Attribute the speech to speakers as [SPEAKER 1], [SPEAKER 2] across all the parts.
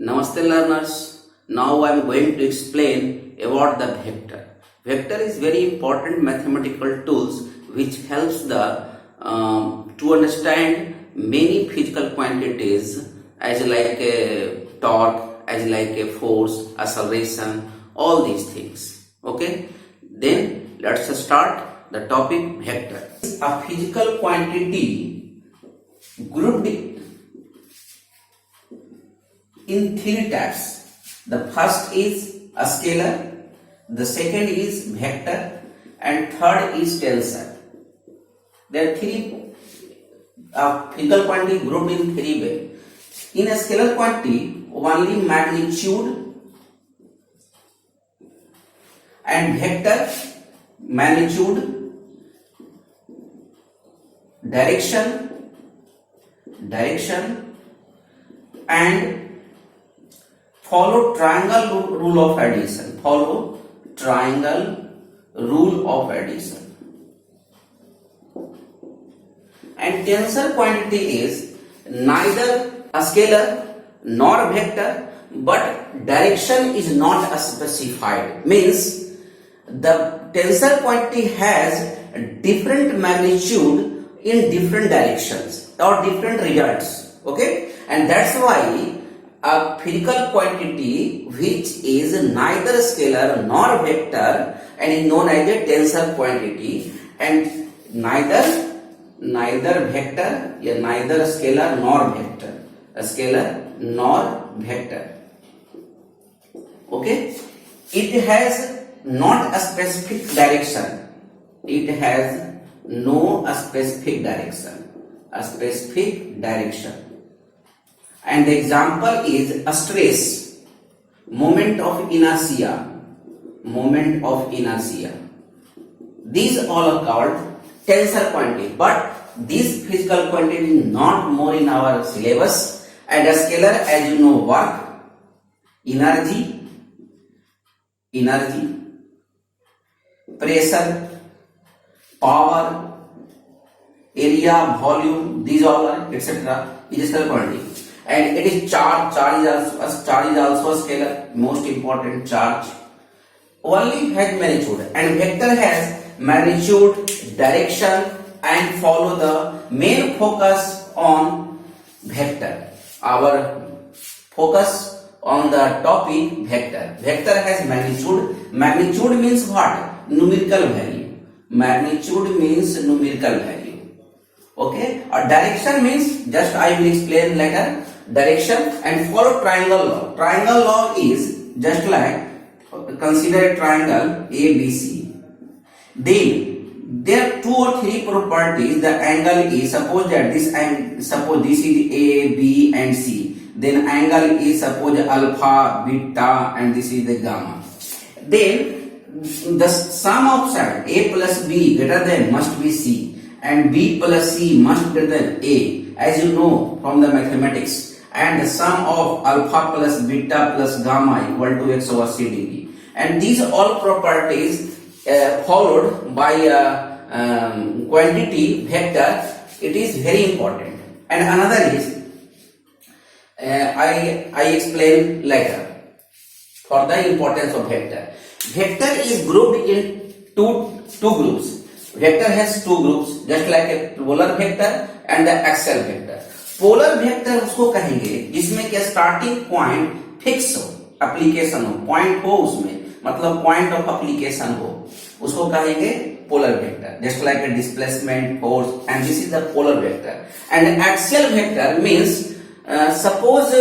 [SPEAKER 1] Namaste learners. Now I am going to explain about the vector. Vector is very important mathematical tools which helps the to understand many physical quantities as like a torque, as like a force, acceleration, all these things. Okay. Then let's start the topic vector. A physical quantity grouped in three types. The first is a scalar, the second is vector, and third is tensor. There are three physical quantity grouped in three ways. In a scalar quantity, only magnitude and vector, magnitude, direction, and follow triangle rule of addition. Follow triangle rule of addition. And tensor quantity is neither a scalar nor vector, but direction is not specified. Means the tensor quantity has different magnitude in different directions or different results. Okay, and that's why a physical quantity which is neither scalar nor vector and is known as a tensor quantity, and neither vector, neither scalar nor vector, a scalar nor vector. Okay, it has not a specific direction. It has no specific direction. And the example is a stress, moment of inertia. These all are called tensor quantity, but this physical quantity is not more in our syllabus. And a scalar, as you know, work, energy, pressure, power, area, volume, these all are etc. is a scalar quantity. And it is charge. Charge is also a scalar. Most important, charge only has magnitude, and vector has magnitude, direction, and follow the main focus on vector. Our focus on the topic vector. Vector has magnitude. Magnitude means what? Numerical value. Magnitude means numerical value. Okay. A direction means, just I will explain later. Direction, and follow triangle law. Triangle law is just like, consider a triangle ABC. Then there are two or three properties. The angle is, suppose this is A, B and C. Then angle is, suppose alpha, beta, and this is the gamma. Then the sum of side A plus B greater than must be C, and B plus C must be greater than A, as you know from the mathematics. And the sum of alpha plus beta plus gamma equal to x over c degree. And these all properties followed by quantity vector, it is very important. And another is, I explain later for the importance of vector. Vector is grouped in two groups. Vector has two groups, just like a polar vector and the axial vector. Polar vector उसको कहेंगे जिसमें कि starting point fix हो, application हो, point हो, उसमें मतलब point of application हो, उसको कहेंगे polar vector. Just like a displacement, force, and this is the polar vector. And axial vector means suppose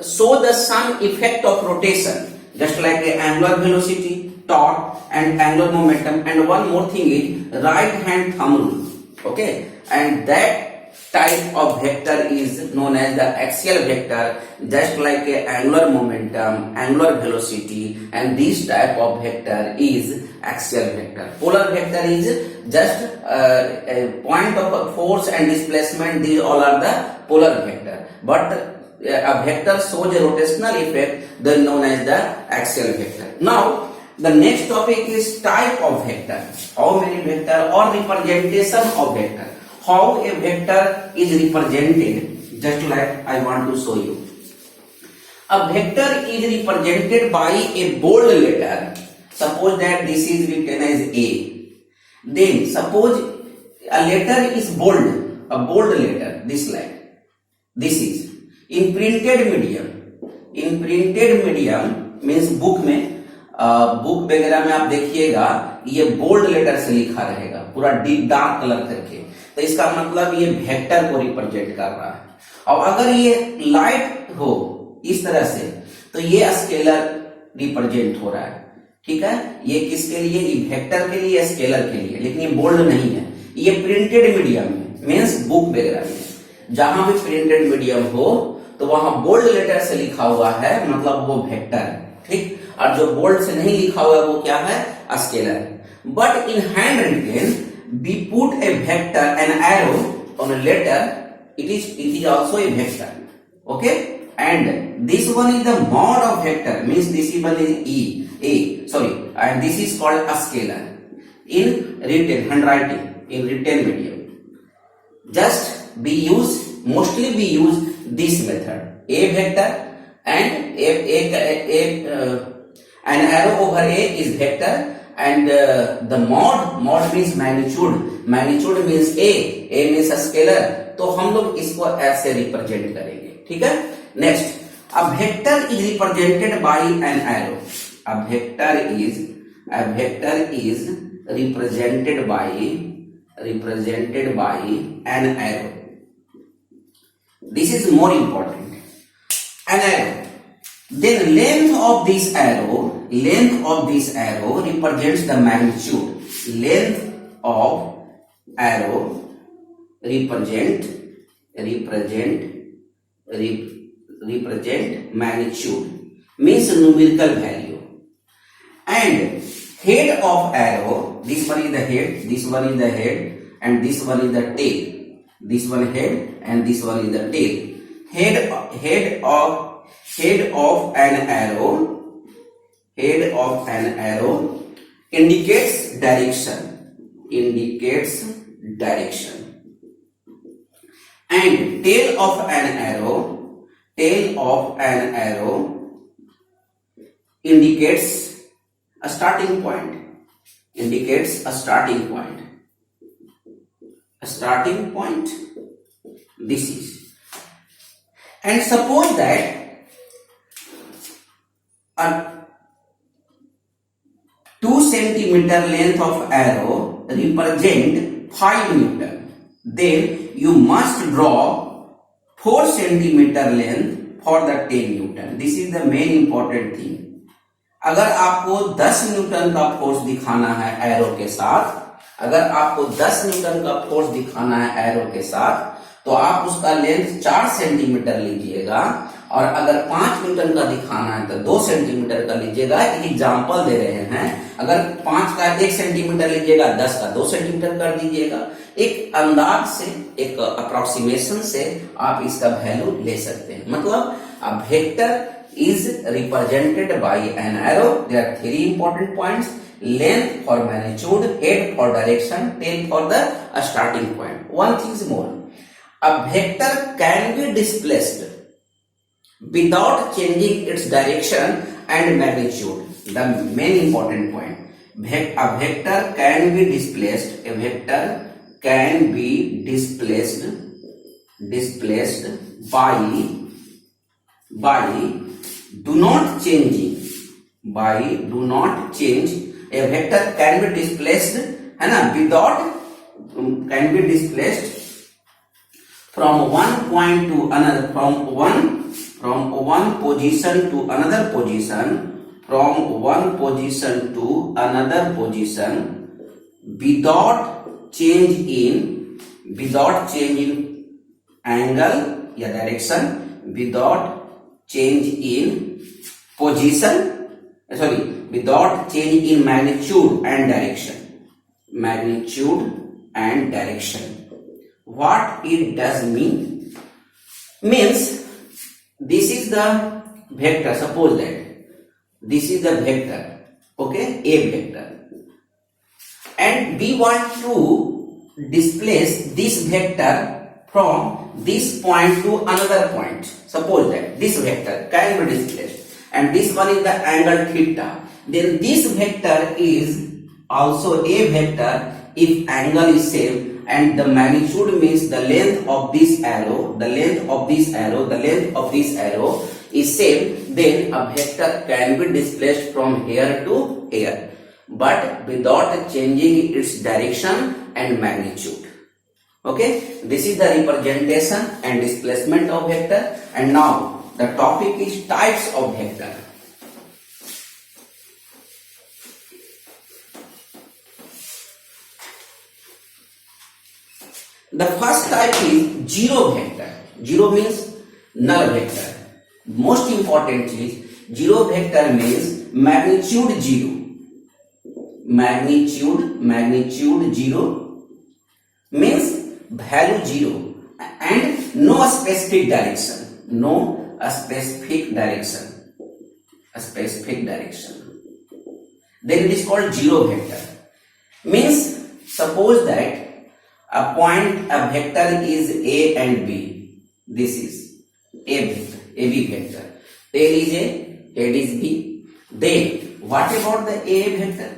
[SPEAKER 1] show the some effect of rotation, just like a angular velocity, torque, and angular momentum. And one more thing is right hand thumb rule. Okay, and that type of vector is known as the axial vector, just like a angular momentum, angular velocity, and this type of vector is axial vector. Polar vector is just a point of force and displacement. These all are the polar vector. But a vector shows a rotational effect, then known as the axial vector. Now the next topic is type of vector. How many vector or representation of vector? How a vector is represented, just like I want to show you. A vector is represented by a bold letter. Suppose that this is written as A. Then suppose a letter is bold, a bold letter, this like this is in printed medium. In printed medium means book में, book वगैरह में आप देखिएगा ये bold letter से लिखा रहेगा, पूरा डीप डार्क कलर करके, तो इसका मतलब ये वेक्टर को रिप्रेजेंट कर रहा है। और अगर ये लाइट हो इस तरह से तो ये स्केलर रिप्रेजेंट हो रहा है, ठीक है। ये किसके लिए? ये वेक्टर के लिए, स्केलर के लिए, लेकिन ये बोल्ड नहीं है। ये प्रिंटेड मीडियम में मीन्स बुक वगैरह में, जहां भी प्रिंटेड मीडियम हो तो वहां बोल्ड लेटर से लिखा हुआ है, मतलब वो वेक्टर है, ठीक। और जो बोल्ड से नहीं लिखा हुआ है वो क्या है? स्केलर है। But in hand written we put a vector an arrow on a letter, it is also a vector, okay, and this one is the mod of vector, means this one is and this is called a scalar in written handwriting, in written medium. Just mostly we use this method, a vector and an arrow over a is vector, and the mod means magnitude means a means a scalar, तो हम लोग इसको ऐसे represent करेंगे, ठीक है। Next, a vector is represented by an arrow. A vector is represented by an arrow. This is more important, an arrow. Then length of this arrow represents the magnitude. Length of arrow represent magnitude, means numerical value. And head of arrow, this one is the head, this one is the head, and this one is the tail. This one head and this one is the tail. Head of an arrow indicates direction, and tail of an arrow indicates a starting point, this is. And suppose that a 2 centimeter length of arrow represent 5 Newton, then you must draw 4 centimeter length for the 10 Newton. This is the main important thing. अगर आपको 10 Newton का force दिखाना है arrow के साथ, तो आप उसका लेंथ 4 सेंटीमीटर लीजिएगा, और अगर 5 न्यूटन का दिखाना है तो 2 सेंटीमीटर का लीजिएगा। एक एग्जांपल दे रहे हैं, अगर 5 का 1 सेंटीमीटर लीजिएगा, 10 का 2 सेंटीमीटर कर दीजिएगा। एक अंदाज से, एक अप्रोक्सीमेशन से आप इसका वैल्यू ले सकते हैं। मतलब a vector is represented by an arrow. There are 3 important points: length for magnitude, head for direction, tail for the starting point. One thing is more, a vector can be displaced without changing its direction and magnitude. The main important point, a vector can be displaced by do not change. A vector can be displaced, है ना, can be displaced from one point to another, from one position to another position, without change in angle या direction, without change in position, without change in magnitude and direction. What it does mean? Means this is the vector. Suppose that this is the vector, okay, a vector, and we want to displace this vector from this point to another point. suppose that this vector can be displaced and this one is the angle theta, then this vector is also a vector if angle is same and the magnitude means the length of this arrow, the length of this arrow, the length of this arrow is same, then a vector can be displaced from here to here, but without changing its direction and magnitude. Okay, this is the representation and displacement of vector. And now the topic is types of vector. The first type is zero vector. Zero means null vector. Most important is zero vector means magnitude zero. Magnitude zero means value zero and no specific direction. No specific direction. A specific direction. Then it is called zero vector. Means suppose that a vector is A and B. This is A vector, AB vector. Tail is A, head is B. Then what about the A vector?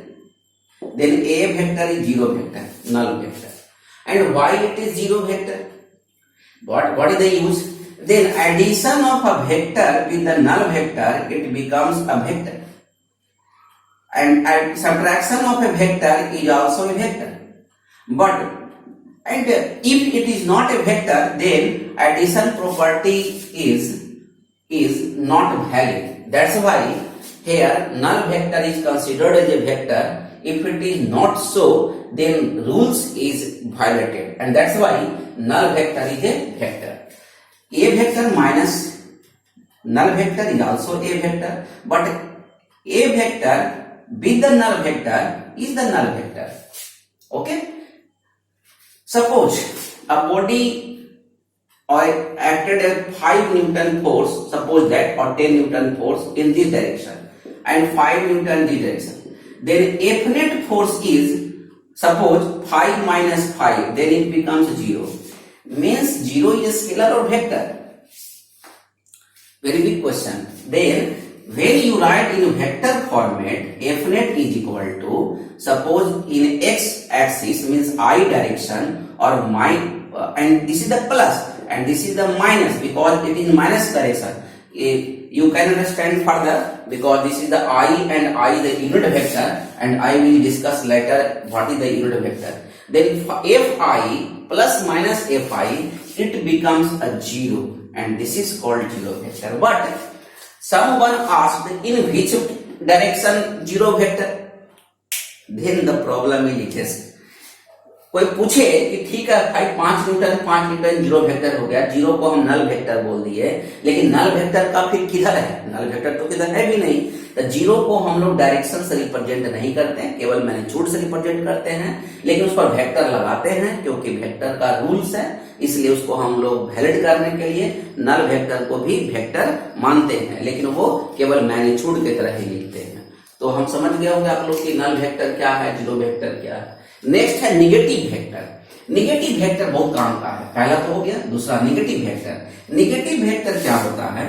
[SPEAKER 1] Then A vector is zero vector, null vector. And why it is zero vector? What is the use? Then addition of a vector with the null vector, it becomes a vector. And subtraction of a vector is also a vector. And if it is not a vector, then addition property is not valid. That's why here null vector is considered as a vector. If it is not so, then rules is violated, and that's why null vector is a vector. A vector minus null vector is also a vector, but a vector with the null vector is the null vector. Okay. Suppose a body acted at 5 Newton force, suppose that, or 10 Newton force in this direction and 5 Newton this direction. Then F net force is, suppose 5 minus 5, then it becomes 0. Means 0 is a scalar or vector? Very big question. Then when you write in vector format, F net is equal to, suppose in x axis means I direction or and this is the plus and this is the minus because it is minus direction. You can understand further because this is the I and I the unit vector, and I will discuss later what is the unit vector. Then Fi plus minus Fi, it becomes a 0, and this is called zero vector. But someone asked in which direction zero vector, then the problem is it is, कोई पूछे कि ठीक है भाई 5 Newton zero vector हो गया, zero को हम नल वेक्टर बोल दिए, लेकिन नल वेक्टर का फिर किधर है? नल वेक्टर तो किधर है भी नहीं। तो जीरो को हम लोग डायरेक्शन से रिप्रेजेंट नहीं करते हैं, केवल मैग्नीट्यूड से रिप्रेजेंट करते हैं, लेकिन उस पर वेक्टर लगाते हैं क्योंकि वेक्टर का रूल्स है, इसलिए उसको हम लोग वैलिड करने के लिए नल वेक्टर को भी वेक्टर मानते हैं, लेकिन वो केवल मैग्नीट्यूड की तरह ही लिखते हैं। तो हम समझ गए होंगे आप लोग कि नल वेक्टर क्या है, जीरो वेक्टर क्या है। नेक्स्ट है निगेटिव वेक्टर। निगेटिव वेक्टर बहुत काम का है, पहला तो हो गया, दूसरा निगेटिव वेक्टर। निगेटिव वेक्टर क्या होता है?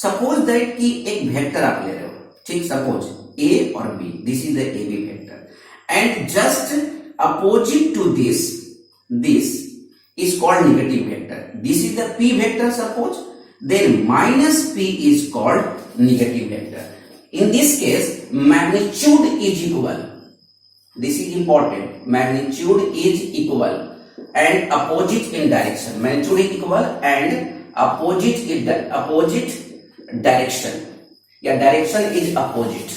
[SPEAKER 1] सपोज दैट कि एक वेक्टर आप ले रहे हो, ठीक, सपोज ए और B, this is the A B vector and just opposite to this is called negative vector. This is the p vector suppose, then minus p is called negative vector. In this case magnitude is equal, this is important, magnitude is equal and opposite in direction. Magnitude is equal and opposite direction, yeah, direction is opposite,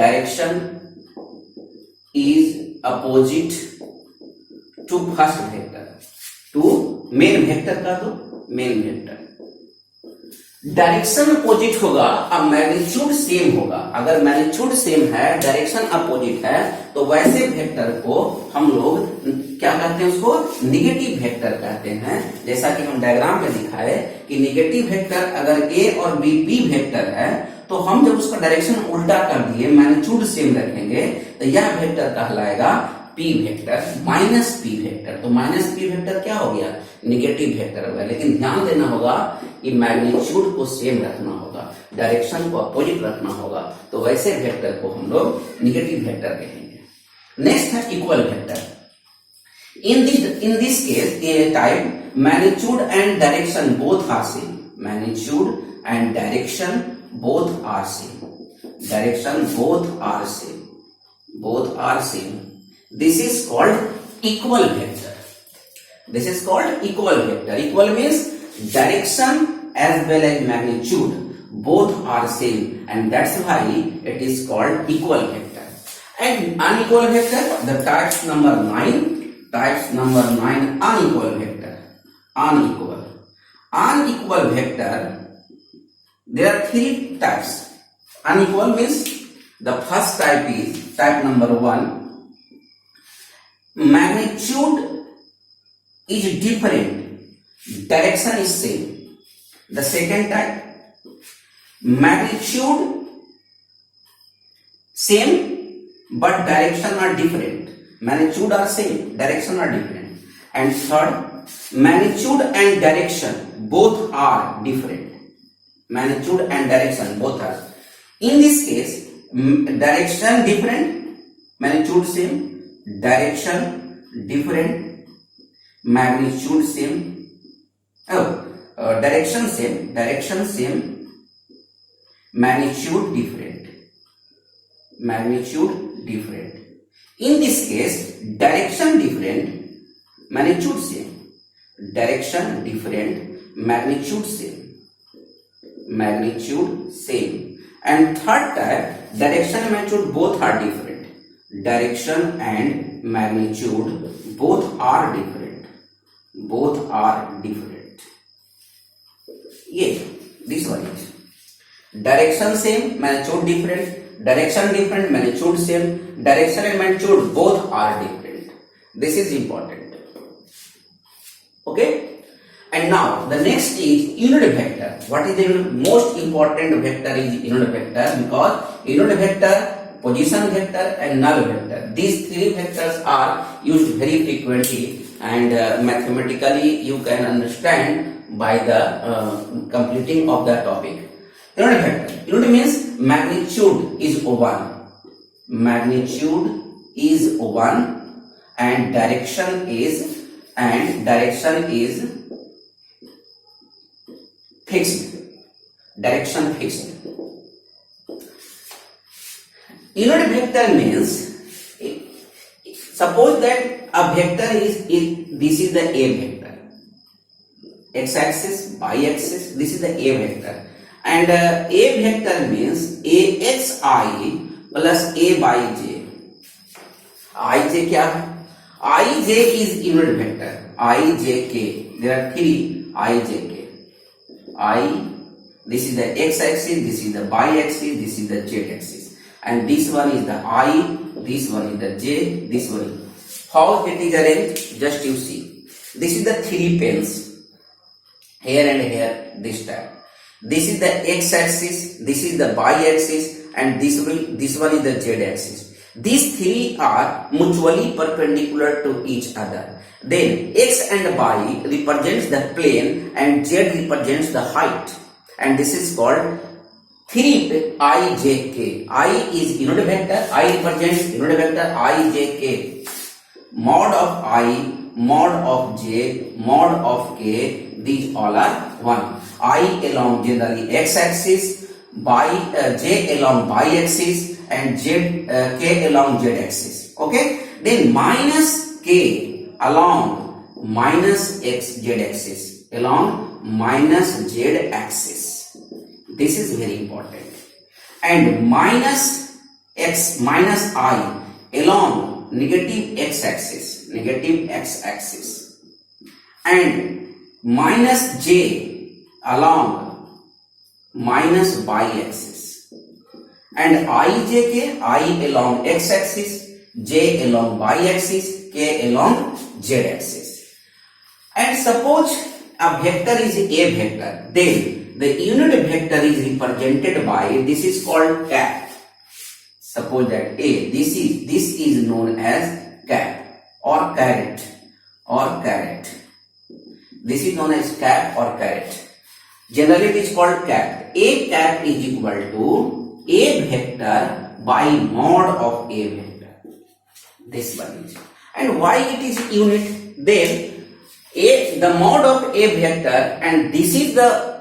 [SPEAKER 1] direction is opposite to first vector, to main vector का, तो main vector direction opposite होगा, अब magnitude same होगा। अगर magnitude same है, direction opposite है, तो वैसे वेक्टर को हम लोग क्या कहते हैं? उसको निगेटिव वेक्टर कहते हैं। जैसा कि हम डायग्राम में दिखाए कि निगेटिव वेक्टर अगर ए और बी पी वेक्टर है, तो हम जब उसका डायरेक्शन उल्टा कर दिए, मैग्नीट्यूड सेम रखेंगे, तो यह वेक्टर कहलाएगा P vector minus P vector. तो माइनस पी वेक्टर क्या हो गया? निगेटिव वेक्टर होगा, लेकिन ध्यान देना होगा कि मैग्नीट्यूड को सेम रखना होगा, डायरेक्शन को अपोजिट रखना होगा, तो वैसे वेक्टर को हम लोग निगेटिव वेक्टर कहेंगे। नेक्स्ट है equal vector. In this case, a type, magnitude and direction both are same. Magnitude and direction both are same. Direction both are same. Both are same. This is called equal vector. This is called equal vector. Equal means direction as well as magnitude both are same, and that's why it is called equal vector. And unequal vector, the types number 9. Types number 9, unequal vector. Unequal vector, there are 3 types. Unequal means the first type is type number 1. Magnitude is different, direction is same. The second type, magnitude same but direction are different. Magnitude are same, direction are different. And third, magnitude and direction both are different. Magnitude and direction both are. In this case, direction different, magnitude same, direction different, magnitude same. Direction same, magnitude different. Magnitude different. In this case, direction different, magnitude same. Direction different, magnitude same. Magnitude same. And third type, direction and magnitude both are different. Direction and magnitude both are different. Both are different. Yeah, this one is. Direction same, magnitude different. Direction different, magnitude same. Direction and magnitude both are different. This is important. Okay. And now the next is unit vector. What is the most important vector is unit vector, because unit vector, position vector and null vector. These 3 vectors are used very frequently, and mathematically you can understand by the completing of the topic. Unit vector. Unit means magnitude is 1. Magnitude is 1 and direction is fixed. Direction fixed. Unit vector means, suppose that a vector is this is the A vector. X-axis, y-axis, this is the A vector. And A vector means AXI plus A by J. IJ क्या है? IJ is unit vector. IJK. There are 3 IJK. This is the x-axis, this is the y-axis, this is the z-axis. And this one is the I, this one is the J, this one is. How it is arranged? Just you see. This is the 3 pens. Here and here, this type. This is the x-axis, this is the y-axis, and this one is the z-axis. These 3 are mutually perpendicular to each other. Then x and y represents the plane and z represents the height. And this is called 3 IJK. I is unit vector, I represents unit vector IJK. Mod of I, mod of j, mod of k, these all are 1. I along generally x-axis, j along y-axis, and k along z-axis. Okay. Then minus k along minus x z-axis, along minus z-axis. This is very important. And minus x minus I along negative x-axis, and minus j along minus y-axis, and ijk, I along x-axis, j along y-axis, k along z-axis. And suppose a vector is a vector, then the unit vector is represented by, this is called cap. Suppose that A, this is known as cap or caret. This is known as cap or caret. Generally it is called cap. A cap is equal to A vector by mod of A vector. This one is. And why it is unit? Then the mod of A vector, and this is the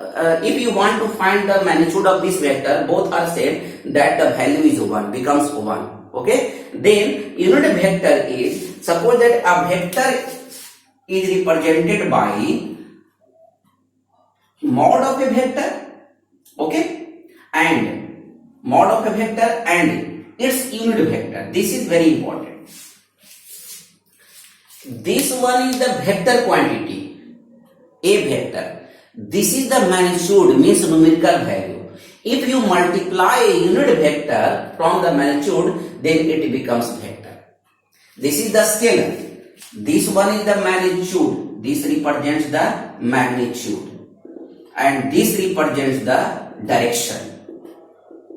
[SPEAKER 1] if you want to find the magnitude of this vector, both are said that the value is 1, becomes 1. Okay. Then unit vector is, suppose that a vector is represented by mod of a vector, okay, and mod of a vector and its unit vector. This is very important. This one is the vector quantity, A vector. This is the magnitude, means numerical value. If you multiply a unit vector from the magnitude, then it becomes vector. This is the scalar. This one is the magnitude. This represents the magnitude. And this represents the direction.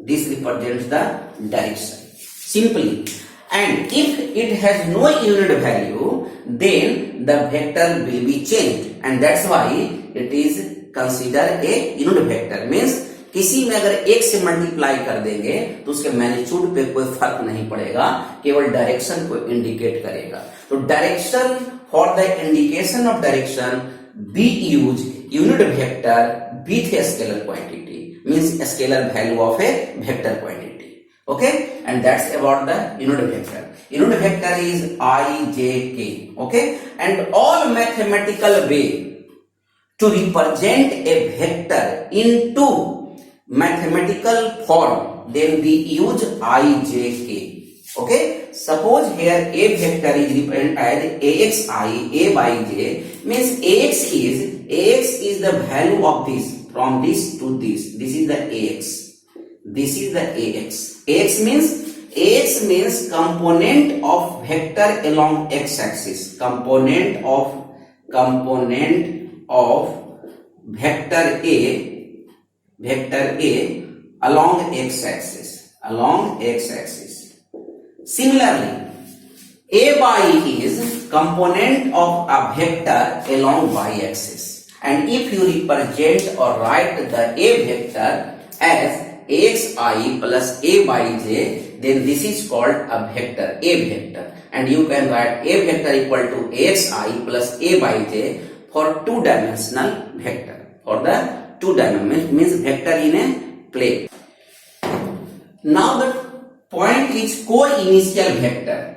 [SPEAKER 1] This represents the direction. Simply. And if it has no unit value, then the vector will be changed. And that's why it is considered a unit vector. Means किसी में अगर एक से multiply कर देंगे तो उसके magnitude पे कोई फर्क नहीं पड़ेगा, केवल डायरेक्शन को इंडिकेट करेगा. तो direction, for the indication of direction B use unit vector with a scalar quantity, means a scalar value of a vector quantity. Okay, and that's about the unit vector. Unit vector is I, J, K. Okay, and all mathematical way to represent a vector into mathematical form, then we use I, J, K. Okay, suppose here A vector is represented as AXI, A by J, means AX is the value of this, from this to this. This is the AX. This is the AX. AX means component of vector along x-axis. Component of vector A along x-axis. Similarly, A by is component of a vector along y-axis. And if you represent or write the A vector as AXI plus A by J, then this is called a vector, A vector. And you can write A vector equal to AXI plus A by J for two-dimensional vector. For the two-dimensional means vector in a plane. Now the point is co-initial vector.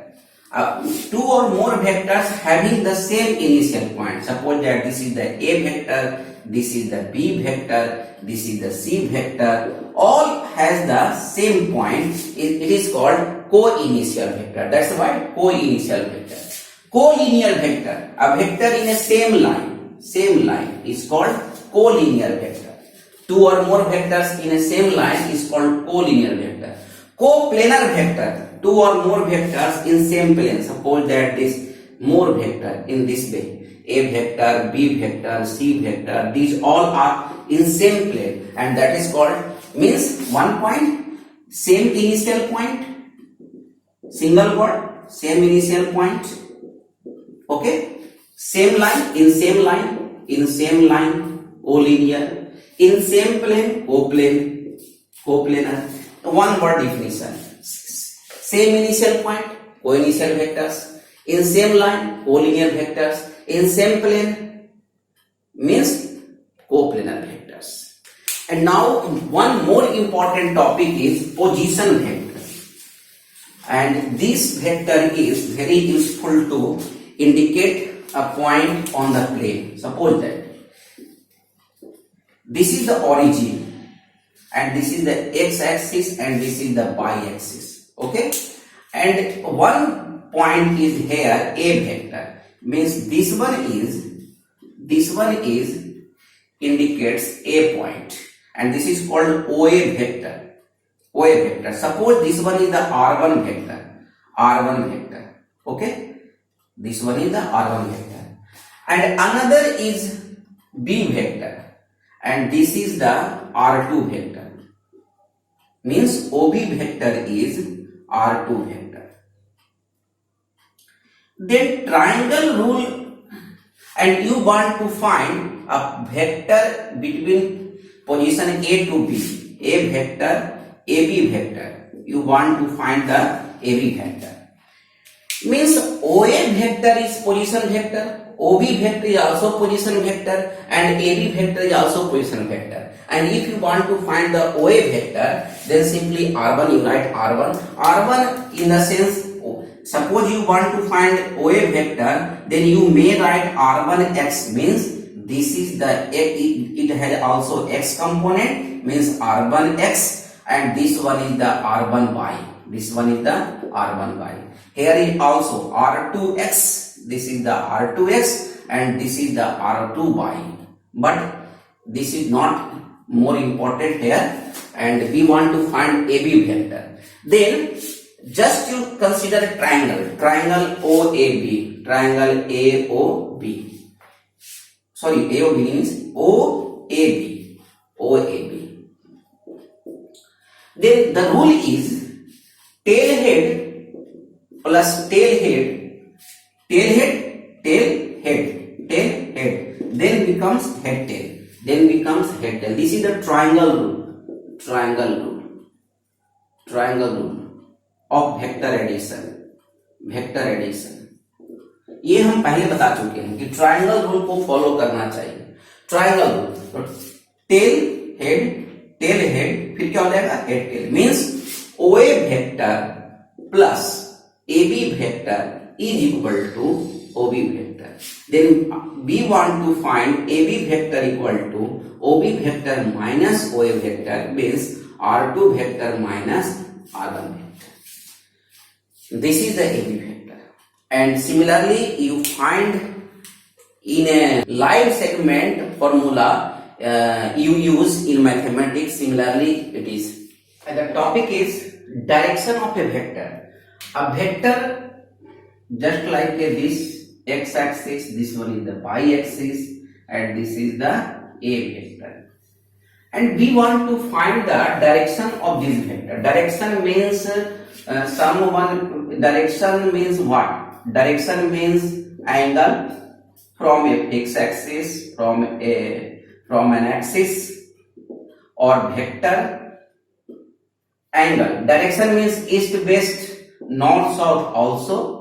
[SPEAKER 1] Two or more vectors having the same initial point. Suppose that this is the A vector, this is the B vector, this is the C vector. All has the same point. It is called co-initial vector. That's why co-initial vector. Collinear vector. A vector in a same line is called collinear vector. Two or more vectors in a same line is called collinear vector. Coplanar vector. Two or more vectors in same plane. Suppose that this more vector in this way. A vector, B vector, C vector. These all are in same plane. And that is called, means one point, same initial point. Single word, same initial point. Okay. Same line, in same line, collinear. In same plane, coplanar. One word definition. Same initial point, co-initial vectors. In same line, collinear vectors. In same plane means coplanar vectors. And now one more important topic is position vector. And this vector is very useful to indicate a point on the plane. Suppose that this is the origin and this is the x-axis and this is the y-axis. Okay, and one point is here A vector, means this one is indicates a point, and this is called OA vector. Suppose this one is the R1 vector. Okay, this one is the R1 vector, and another is B vector, and this is the R2 vector. Means OB vector is R2 vector. Then triangle rule and you want to find a vector between position A to B, A vector, AB vector. You want to find the AB vector. Means OA vector is position vector, OB vector is also position vector, and AB vector is also position vector. And if you want to find the OA vector, then simply R1, you write R1. R1 in the sense, suppose you want to find OA vector, then you may write R1x, means this is the, it has also x component, means R1x, and this one is the R1y. This one is the R1y. Here is also R2x, this is the R2x, and this is the R2y. But this is not more important here, and we want to find AB vector. Then just you consider a triangle OAB, triangle AOB. Sorry, AOB means OAB. Then the rule is tail head plus tail head, then becomes head tail. This is the triangle rule of vector addition. ये हम पहले बता चुके हैं कि triangle rule को follow करना चाहिए. ट्रायंगल रूल, टेल हेड, फिर क्या हो जाएगा, head tail. Means OA vector plus AB vector is equal to OB vector. Then we want to find AB vector equal to OB vector minus OA vector, means R2 vector minus R1 vector. This is the AB vector. And similarly, you find in a line segment formula you use in mathematics. Similarly, it is. And the topic is direction of a vector. A vector just like this x-axis, this one is the y-axis, and this is the A vector. And we want to find the direction of this vector. Direction means direction means what? Direction means angle from a x-axis, from an axis, or vector. Angle. Direction means east, west, north, south also.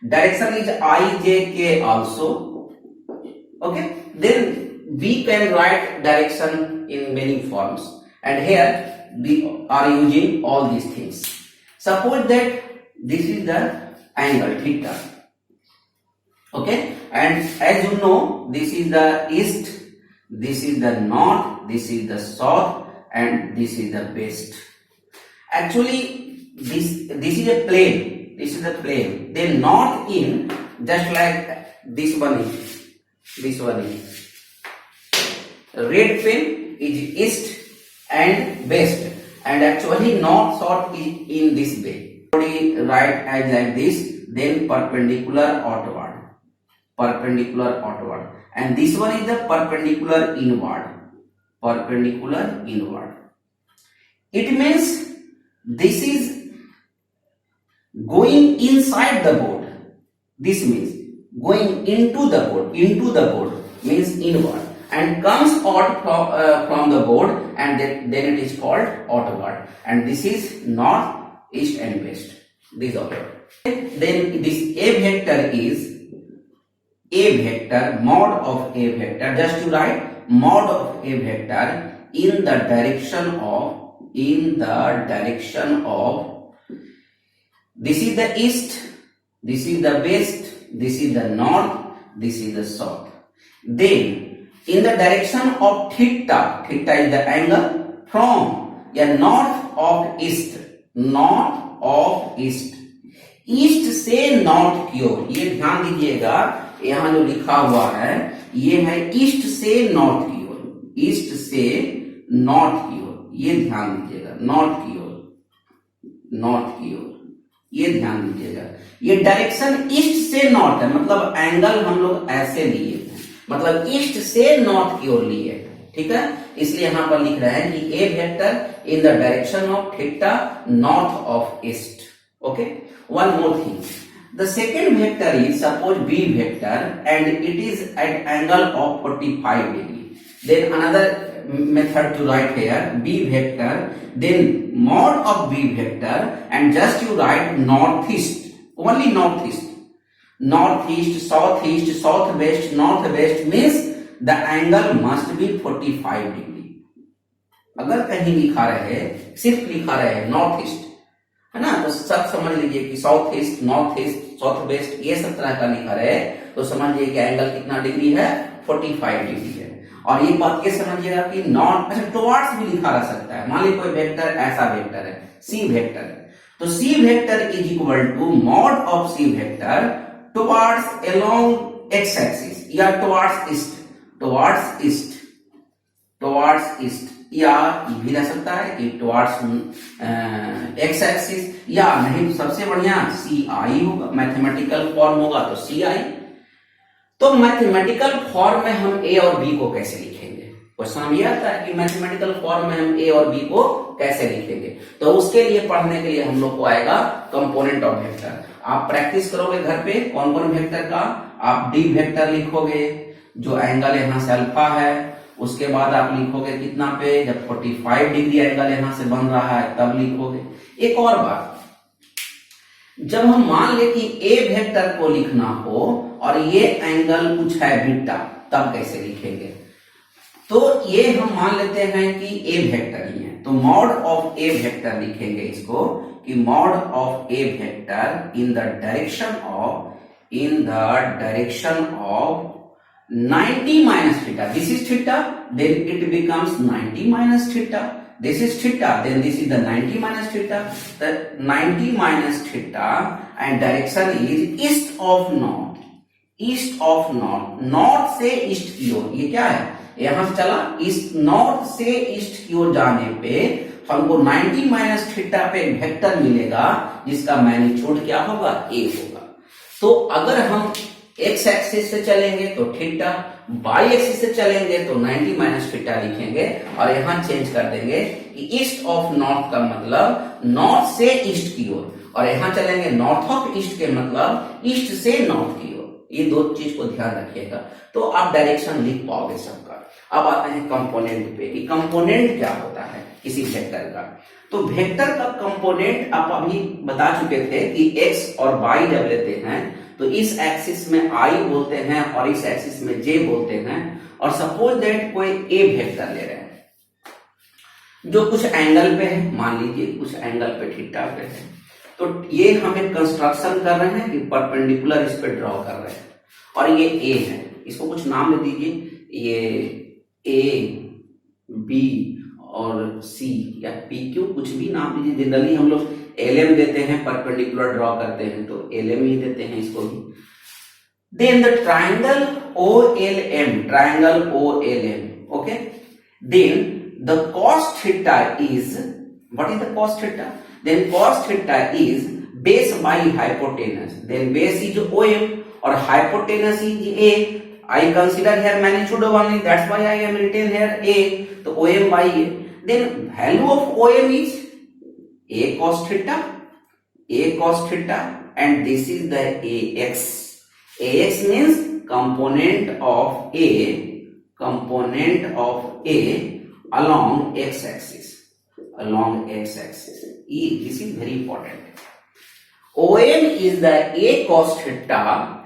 [SPEAKER 1] Direction is I, J, K also. Okay. Then we can write direction in many forms. And here we are using all these things. Suppose that this is the angle theta. Okay. And as you know, this is the east, this is the north, this is the south, and this is the west. Actually, this is a plane. This is the plane. Then north in, just like this one is. Red pen is east and west, and actually north south is in this way. Write as like this, then perpendicular outward, and this one is the perpendicular inward. It means this is going inside the board. This means going into the board means inward, and comes out from the board, and then it is called outward. And this is north, east, and west. This outward. Then this A vector is mod of A vector. Just to write mod of A vector in the direction of this is the east, this is the west, this is the north, this is the south. Then in the direction of theta is the angle from north of east, east से north की ओर. ये ध्यान दीजिएगा, यहाँ जो लिखा हुआ है ये है ईस्ट से नॉर्थ की ओर, ये ध्यान दीजिएगा, नॉर्थ की ओर, ये ध्यान दीजिएगा. ये डायरेक्शन ईस्ट से नॉर्थ है, मतलब एंगल हम लोग ऐसे लिए हैं, मतलब ईस्ट से नॉर्थ की ओर लिए हैं. ठीक है, इसलिए यहां पर लिख रहे हैं कि A vector in the direction of theta north of east. Okay, one more thing, The second vector is suppose B vector and it is at angle of 45 degree. Then another method to write here B vector, then mod of B vector, and just you write northeast, only northeast. Northeast, southeast, southwest, northwest means the angle must be 45 degree. अगर कहीं लिखा रहे, सिर्फ लिखा रहे north east, है ना, तो सब समझ लीजिए कि south east, north east, south west, ये सब तरह का लिखा रहे तो समझ लीजिए कि एंगल कितना डिग्री है, 45 डिग्री है। और ये बात ये समझिएगा कि नॉर्थ, अच्छा टुवर्ड्स भी लिखा रह सकता है। मान लीजिए कोई वेक्टर ऐसा वेक्टर है, सी वेक्टर है, तो C vector is equal to mod of C vector towards along X axis या towards east, towards east, towards east, या भी रह सकता है कि टुवर्ड्स एक्स एक्सिस, या नहीं तो सबसे बढ़िया सी आई होगा, मैथमेटिकल फॉर्म होगा तो सी आई। तो मैथमेटिकल फॉर्म में हम ए और बी को कैसे लिखेंगे, क्वेश्चन ये आता है कि मैथमेटिकल फॉर्म में हम ए और बी को कैसे लिखेंगे। तो उसके लिए पढ़ने के लिए हम लोग को आएगा कंपोनेंट ऑफ वेक्टर। आप प्रैक्टिस करोगे घर पे कौन कौन वेक्टर का, आप डी वेक्टर लिखोगे जो एंगल यहां से अल्फा है, उसके बाद आप लिखोगे कितना पे, जब 45 डिग्री एंगल यहां से बन रहा है तब लिखोगे। एक और बात, जब हम मान ले कि ए वेक्टर को लिखना हो और ये एंगल कुछ है बीटा, तब कैसे लिखेंगे। तो ये हम मान लेते हैं कि ए वेक्टर ही है, तो मॉड ऑफ ए वेक्टर लिखेंगे इसको कि mod of A vector in the direction of, in the direction of 90 minus theta. This is theta, then it becomes 90 minus theta. This is theta, then this is the 90 minus theta. The 90 minus theta and direction is east of north. East of north. North से east की ओर, ये क्या है, यहां से चला east, north से east की ओर जाने पे हमको 90 माइनस थीटा पे वेक्टर मिलेगा जिसका मैग्नीट्यूड क्या होगा, ए होगा। तो अगर हम एक्स एक्सिस से चलेंगे तो थीटा, वाई एक्सिस से चलेंगे तो 90 माइनस थीटा लिखेंगे और यहां चेंज कर देंगे कि ईस्ट ऑफ नॉर्थ का मतलब नॉर्थ से ईस्ट की ओर, और यहां चलेंगे नॉर्थ ऑफ ईस्ट के मतलब ईस्ट से नॉर्थ की ओर। ये दो चीज को ध्यान रखिएगा तो आप डायरेक्शन लिख पाओगे सबका। अब आते हैं कंपोनेंट पे कि कंपोनेंट क्या होता है किसी वेक्टर का। तो वेक्टर का कंपोनेंट आप अभी बता चुके थे कि एक्स और वाई जब लेते हैं तो इस एक्सिस में आई बोलते हैं और इस एक्सिस में जे बोलते हैं। और सपोज दैट कोई ए वेक्टर ले रहे हैं जो कुछ एंगल पे है, मान लीजिए कुछ एंगल पे थीटा पे है, तो ये हम एक कंस्ट्रक्शन कर रहे हैं कि परपेंडिकुलर इस पे ड्रॉ कर रहे हैं और ये ए है, इसको कुछ नाम दे दीजिए, ये ए बी और सी या पी क्यू कुछ भी नाम दीजिए। जनरली हम लोग एलएम देते हैं, परपेंडिकुलर ड्रॉ करते हैं तो एलएम ही देते हैं इसको भी। Then the triangle OLM, triangle OLM, okay. Then the cos theta is, what is the cos theta? Then cos theta is base by hypotenuse, then base is OM और hypotenuse is A. I consider here magnitude only, that's why I am written here A, तो OM by A. Then value of OM is A cos theta, and this is the AX. AX means component of A along X axis, This is very important. OM is the A cos theta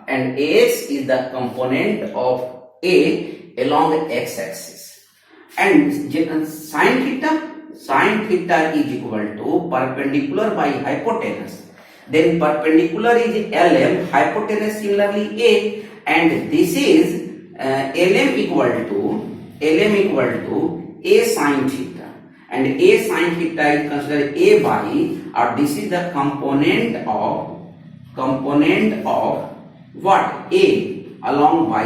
[SPEAKER 1] and AX is the component of A along the X axis. And sin theta is equal to perpendicular by hypotenuse. Then perpendicular is LM, hypotenuse similarly A, and this is LM equal to A sin theta, and A sin theta is considered A by, or this is the component of what? A along y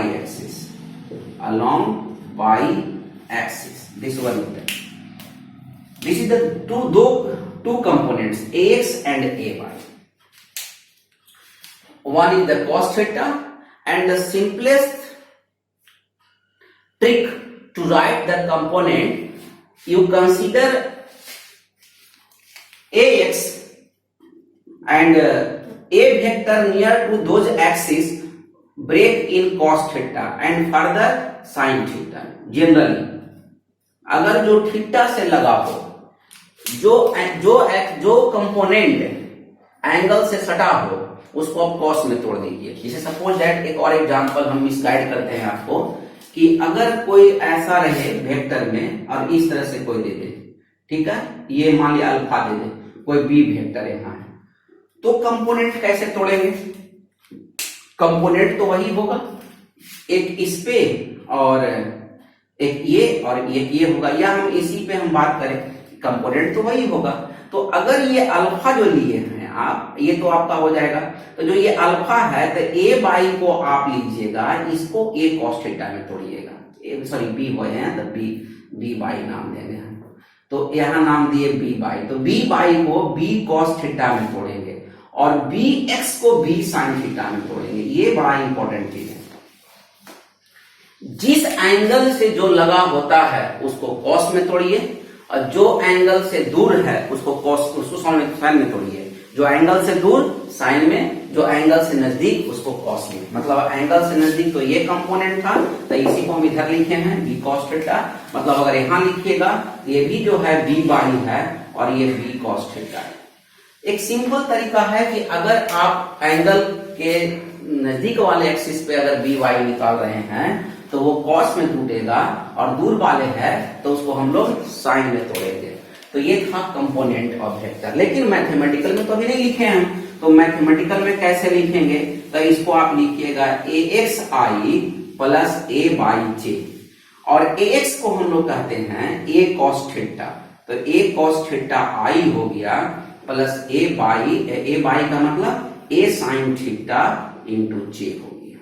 [SPEAKER 1] axis, this one is that. This is the two components, AX and AY. One is the cos theta, and the simplest trick to write the component, you consider AX and a vector near to those axes break in cos theta and further sin theta. Generally अगर जो theta से लगा हो, जो component angle से सटा हो, उसको आप कॉस में तोड़ दीजिए. जैसे सपोज दैट, एक और एग्जांपल हम मिसगाइड करते हैं आपको, कि अगर कोई ऐसा रहे वेक्टर में और इस तरह से कोई दे दे, ठीक है, ये मान लिया अल्फा दे दे, कोई बी वेक्टर यहाँ है, तो कंपोनेंट कैसे तोड़ेंगे? कंपोनेंट तो वही होगा, एक इस पे और एक ये और एक ये होगा, या हम इसी पे हम बात करें, कंपोनेंट तो वही होगा. तो अगर ये अल्फा जो लिए हैं आप, ये तो आपका हो जाएगा. तो जो ये अल्फा है, तो ए बाई को आप लीजिएगा, इसको ए कॉस थीटा में तोड़िएगा. सॉरी, बी हो हैं, तो बी बाई नाम देंगे हम, तो यहां नाम दिए बी बाई. तो बी बाई को बी कॉस थीटा में तोड़ेंगे और बी एक्स को बी साइन थीटा में तोड़ेंगे. ये बड़ा इंपॉर्टेंट चीज है. जिस एंगल से जो लगा होता है उसको कॉस में तोड़िए, और जो एंगल से दूर है उसको साइन में तोड़िए. जो एंगल से दूर साइन में, जो एंगल से नजदीक उसको कॉस में. मतलब एंगल से नजदीक तो ये कंपोनेंट था, तो इसी को हम इधर लिखे हैं बी कॉस थीटा. मतलब अगर यहां लिखिएगा, ये भी जो है बी बाई है और ये बी कॉस थीटा है. एक सिंपल तरीका है कि अगर आप एंगल के नजदीक वाले एक्सिस पे अगर बी वाई निकाल रहे हैं, तो वो कॉस में टूटेगा, और दूर वाले है तो उसको हम लोग साइन में तोड़ेंगे. तो ये था कंपोनेंट ऑफ वेक्टर. लेकिन मैथमेटिकल में तो अभी नहीं लिखे हम, तो मैथमेटिकल में कैसे लिखेंगे? तो इसको आप लिखिएगा A X I plus A Y J, और ए एक्स को हम लोग कहते हैं ए कॉस थीटा. तो ए कॉस थीटा आई हो गया प्लस ए बाई का मतलब ए साइन थीटा इंटू जे हो गया.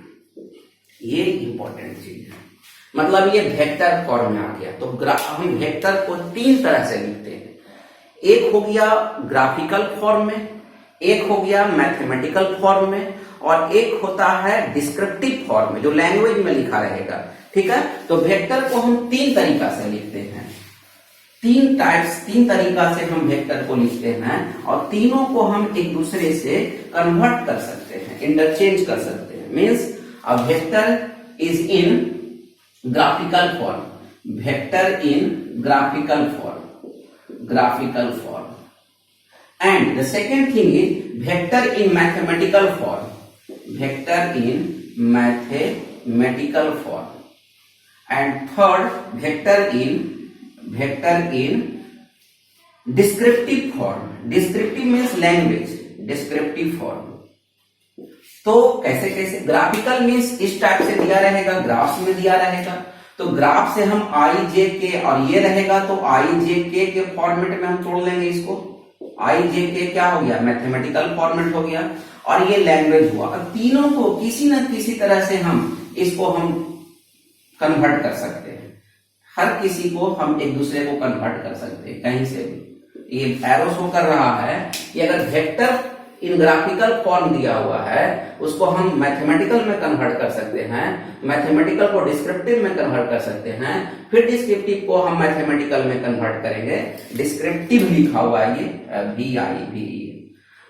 [SPEAKER 1] ये इंपॉर्टेंट चीज है. मतलब ये वेक्टर फॉर्म में आ गया. तो हम वेक्टर को तीन तरह से लिखते हैं. एक हो गया ग्राफिकल फॉर्म में, एक हो गया मैथमेटिकल फॉर्म में, और एक होता है डिस्क्रिप्टिव फॉर्म में, जो लैंग्वेज में लिखा रहेगा. ठीक है. तो वेक्टर को हम तीन तरीका से लिखते हैं. तीन तरीका से हम वेक्टर को लिखते हैं, और तीनों को हम एक दूसरे से कन्वर्ट कर सकते हैं, इंटरचेंज कर सकते हैं. Means a vector is in graphical form, vector in graphical form, and the second thing is vector in mathematical form, and third vector in descriptive form. Descriptive means language, descriptive form. तो कैसे कैसे? Graphical means इस type से दिया रहेगा, graphs में दिया रहेगा. तो ग्राफ से हम आई जे के, और ये रहेगा तो आई जे के फॉर्मेट में हम तोड़ लेंगे इसको. आई जे के क्या हो गया? मैथमेटिकल फॉर्मेट हो गया. और ये लैंग्वेज हुआ. अब तीनों को किसी न किसी तरह से हम इसको हम कन्वर्ट कर सकते हैं. हर किसी को हम एक दूसरे को कन्वर्ट कर सकते हैं कहीं से भी. ये एरो शो कर रहा है कि अगर वेक्टर इन ग्राफिकल फॉर्म दिया हुआ है, उसको हम मैथमेटिकल में कन्वर्ट कर सकते हैं, मैथमेटिकल को डिस्क्रिप्टिव में कन्वर्ट कर सकते हैं, फिर डिस्क्रिप्टिव को हम मैथमेटिकल में कन्वर्ट करेंगे. डिस्क्रिप्टिव लिखा हुआ है ये VI.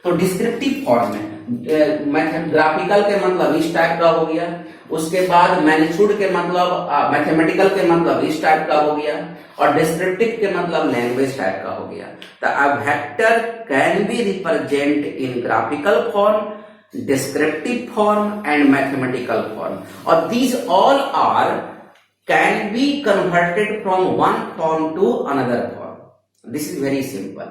[SPEAKER 1] तो डिस्क्रिप्टिव फॉर्म में ग्राफिकल के मतलब इस टाइप का हो गया, उसके बाद मैग्नीट्यूड के मतलब मैथमेटिकल के मतलब इस टाइप का हो गया, और डिस्क्रिप्टिव के मतलब लैंग्वेज टाइप का हो गया. तो a vector can be represent in graphical form, descriptive form and mathematical form, or these all are can be converted from one form to another form. This is very simple.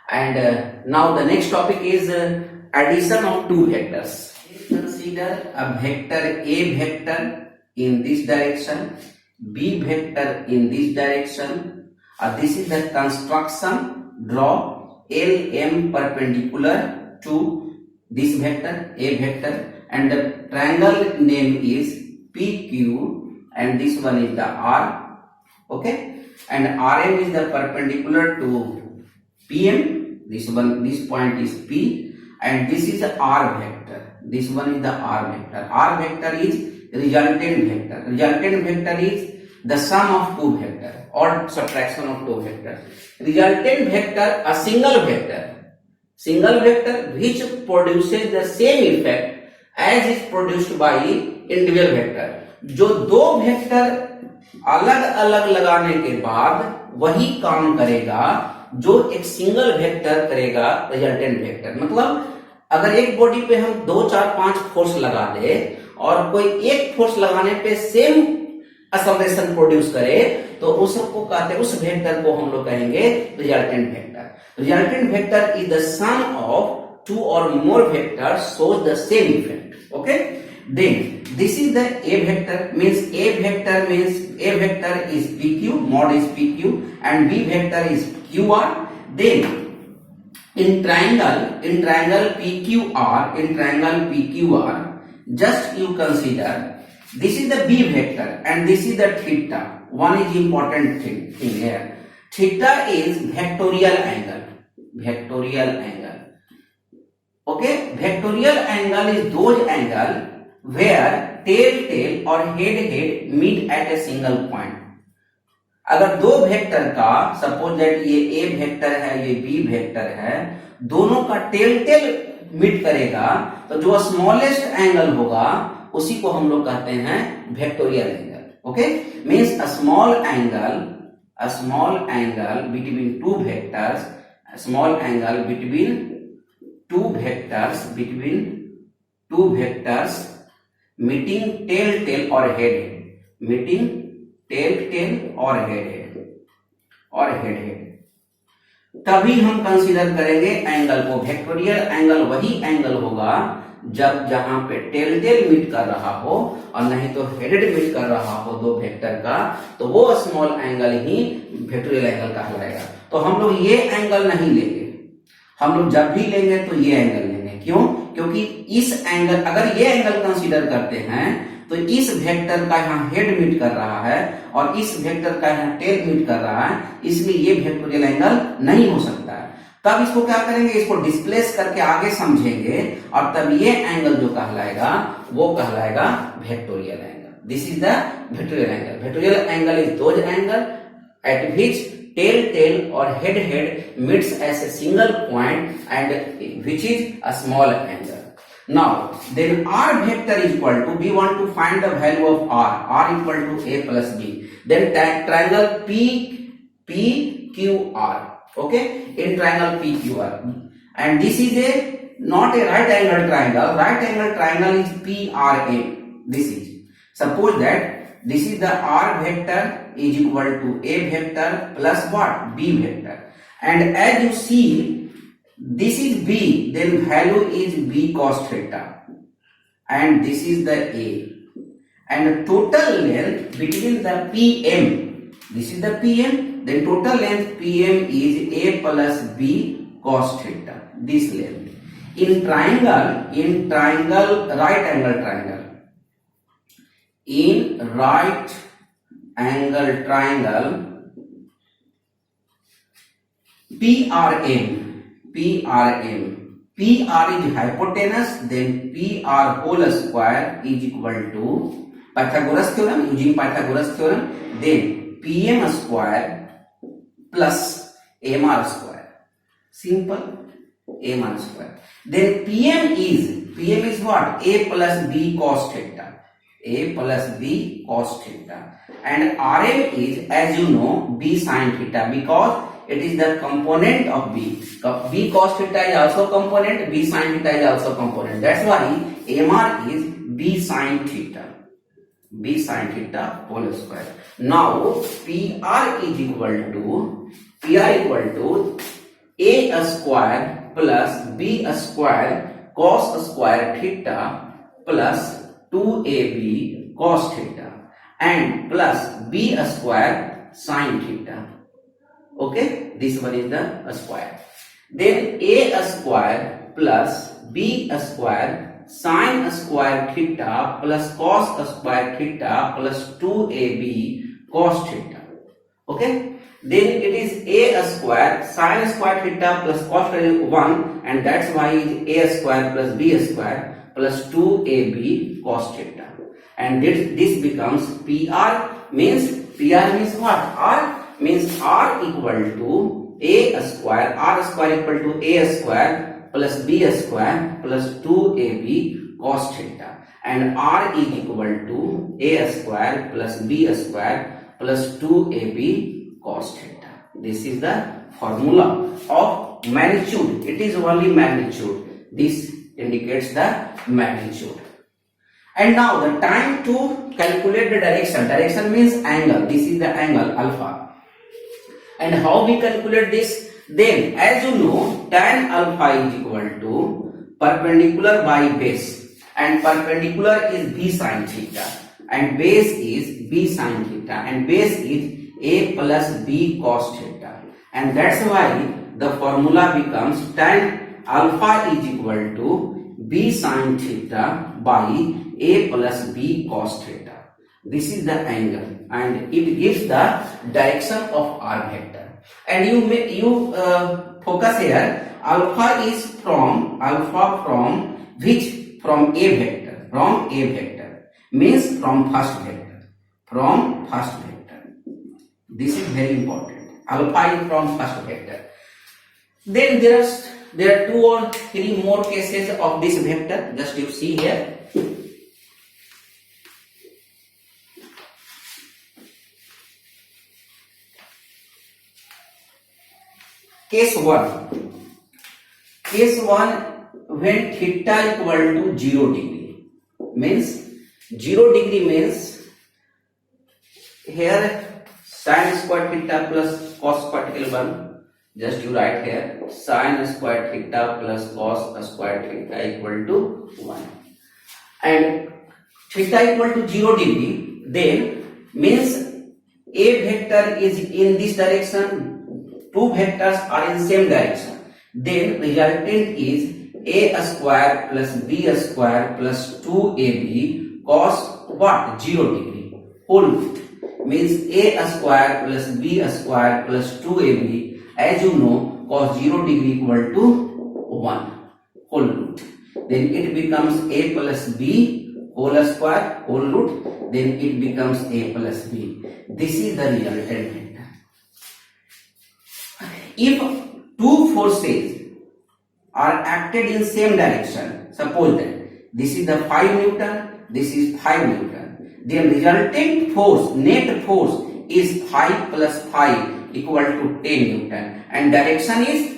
[SPEAKER 1] And now the next topic is addition of two vectors. Consider a vector A vector in this direction, B vector in this direction. This is the construction. Draw LM perpendicular to this vector A vector, and the triangle name is PQ, and this one is the R. Okay, and RM is the perpendicular to PM. This point is P, and this is the R vector. This one is the R vector. R vector is resultant vector. Resultant vector is the sum of two vectors or subtraction of two vectors. Resultant vector, a single vector. single vector which produces the same effect as is produced by individual vector. जो दो vector अलग अलग लगाने के बाद वही काम करेगा जो एक सिंगल वेक्टर करेगा रिजल्टेंट वेक्टर। मतलब अगर एक बॉडी पे हम 2 4 5 फोर्स लगा दे और कोई एक फोर्स लगाने पे सेम एक्सेलरेशन प्रोड्यूस करे तो उसको कहते हैं, उस वेक्टर को हम लोग कहेंगे resultant vector. Resultant vector is the sum of 2 or more vectors shows the same effect. Okay, then this is the a vector, means a vector is pq, mod is pq, and b vector is qr. Then in triangle pqr, just you consider this is the b vector and this is the theta. One is important thing here. Theta is vectorial angle. Okay, vectorial angle is those angle where tail or head meet at a single point. अगर दो vector का, suppose that ये ए vector है, ये B vector है, दोनों का tell meet करेगा तो जो स्मॉलेस्ट एंगल होगा उसी को हम लोग कहते हैं vectorial angle. Okay, means a small angle between two vectors, meeting tail or head, तभी हम कंसीडर करेंगे एंगल को वेक्टोरियल एंगल. वही एंगल होगा जब जहां पे टेल मीट कर रहा हो और नहीं तो हेडेड मीट कर रहा हो दो वेक्टर का, तो वो स्मॉल एंगल ही वेक्टोरियल एंगल कहलाएगा. तो हम लोग ये एंगल नहीं लेंगे, हम लोग जब भी लेंगे तो ये एंगल लेंगे. क्यों? क्योंकि इस एंगल, अगर ये एंगल कंसीडर करते हैं तो इस वेक्टर का यहाँ हेड मीट कर रहा है और इस वेक्टर का यहाँ टेल मीट कर रहा है, इसलिए ये वेक्टोरियल एंगल नहीं हो सकता है. तब इसको क्या करेंगे, इसको डिस्प्लेस करके आगे समझेंगे और तब ये एंगल जो कहलाएगा वो कहलाएगा vectorial angle. This is the vectorial angle. Vectorial angle is those angle eight which tail or head meets as a single point and which is a small angle. Now then r vector is equal to, we want to find the value of r equal to a plus b. Then triangle PQR. Okay, in triangle PQR, and this is a not a right angle triangle. Right angle triangle is PRA. This is, suppose that this is the r vector is equal to a vector plus what? B vector. And as you see, this is B, then value is B cos theta. And this is the A. And the total length between the PM, this is the PM, then total length PM is A plus B cos theta. This length. In triangle, right angle triangle. In right angle triangle PRM, PR is hypotenuse, then PR whole square is equal to Pythagoras theorem, using Pythagoras theorem, then PM square plus MR square. Simple, MR square. Then PM is what? A plus B cos theta. A plus B cos theta, and Rm is, as you know, B sin theta, because it is the component of B. B cos theta is also component, B sin theta is also component. That's why MR is B sin theta. B sin theta whole square. Now PR is equal to A square plus B square cos square theta plus 2AB cos theta and plus B square sin theta. Okay, this one is the square. Then A square plus B square sin square theta plus cos square theta plus 2AB cos theta. Okay, then it is A square sin square theta plus cos theta is 1, and that's why it is A square plus B square plus 2AB cos theta, and this becomes PR. Means PR means what? R means R equal to a square, r square equal to a square plus b square plus 2ab cos theta, and r is equal to a square plus b square plus 2ab cos theta. This is the formula of magnitude. It is only magnitude. This indicates the magnitude. And now the time to calculate the direction. Direction means angle. This is the angle alpha. And how we calculate this? Then, as you know, tan alpha is equal to perpendicular by base, and perpendicular is b sin theta, and base is b sin theta, and base is a plus b cos theta, and that's why the formula becomes tan alpha is equal to b sin theta by a plus b cos theta. This is the angle, and it gives the direction of r vector. And you focus here, alpha is from which? From a vector. From a vector means from first vector. From first vector. This is very important. Alpha is from first vector. Then there are 2 or 3 more cases of this vector. Just you see here. Case 1. Case 1, when theta equal to 0 degree. Means 0 degree means here sin square theta plus cos square theta 1. Just you write here sin square theta plus cos square theta equal to 1. And theta equal to 0 degree, then means a vector is in this direction, 2 vectors are in same direction, then resultant is a square plus b square plus 2ab cos what? 0 degree whole root. Means a square plus b square plus 2ab, as you know, cos 0 degree equal to 1 whole root. Then it becomes a plus b whole square whole root, then it becomes a plus b. This is the resultant vector. If 2 forces are acted in same direction, suppose that this is the 5 Newton, this is 5 Newton, then resultant force, net force is 5 plus 5 equal to 10 Newton, and direction is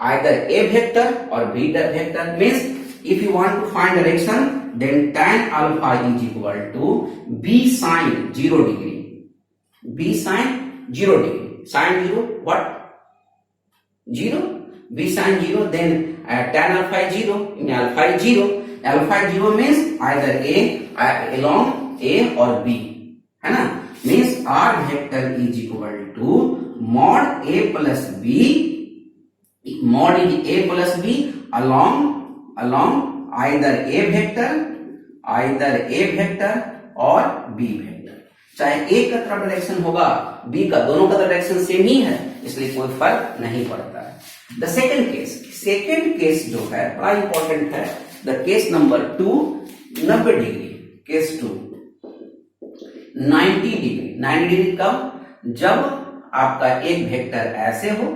[SPEAKER 1] either a vector or b vector. Means if you want to find direction, then tan alpha is equal to b sin 0 degree. B sin 0 degree. Sin 0, what? 0. B sin 0, then tan alpha is 0, in alpha is 0. Alpha is 0 means either A along A or B. Means R vector is equal to mod A plus B. Mod is A plus B along either A vector or B vector. चाहे ए का तरफ direction होगा, B का, दोनों का direction same ही है, इसलिए कोई फर्क नहीं पड़ता है। द सेकेंड केस जो है बड़ा इंपॉर्टेंट है, the case number 2, 90 degree. Case 2 90 degree. 90 degree कब? जब आपका एक वेक्टर ऐसे हो,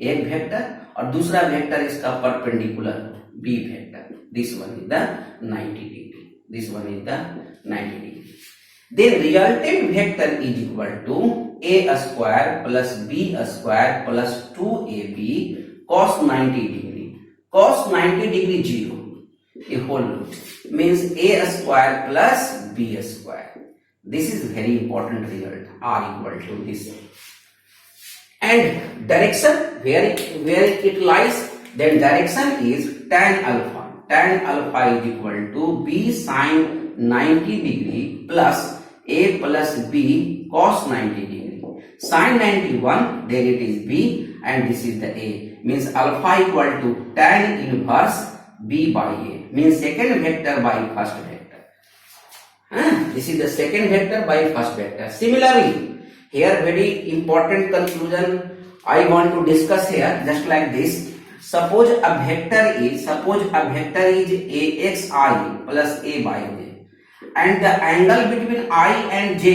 [SPEAKER 1] एक वेक्टर, और दूसरा वेक्टर इसका perpendicular B vector. This one is the 90 degree, this one is the 90 degree. Then resultant vector is equal to a square plus b square plus 2ab cos 90 degree. Cos 90 degree 0, a whole root, means a square plus b square. This is very important result, r equal to this. And direction, where it lies, then direction is tan alpha. Tan alpha is equal to b sin 90 degree plus a plus b cos 90 degree. Sin 91, then it is b, and this is the a. Means alpha equal to tan inverse b by a. Means second vector by first vector. This is the second vector by first vector. Similarly, here very important conclusion I want to discuss here, just like this. Suppose a vector is axi plus a by j, and the angle between I and j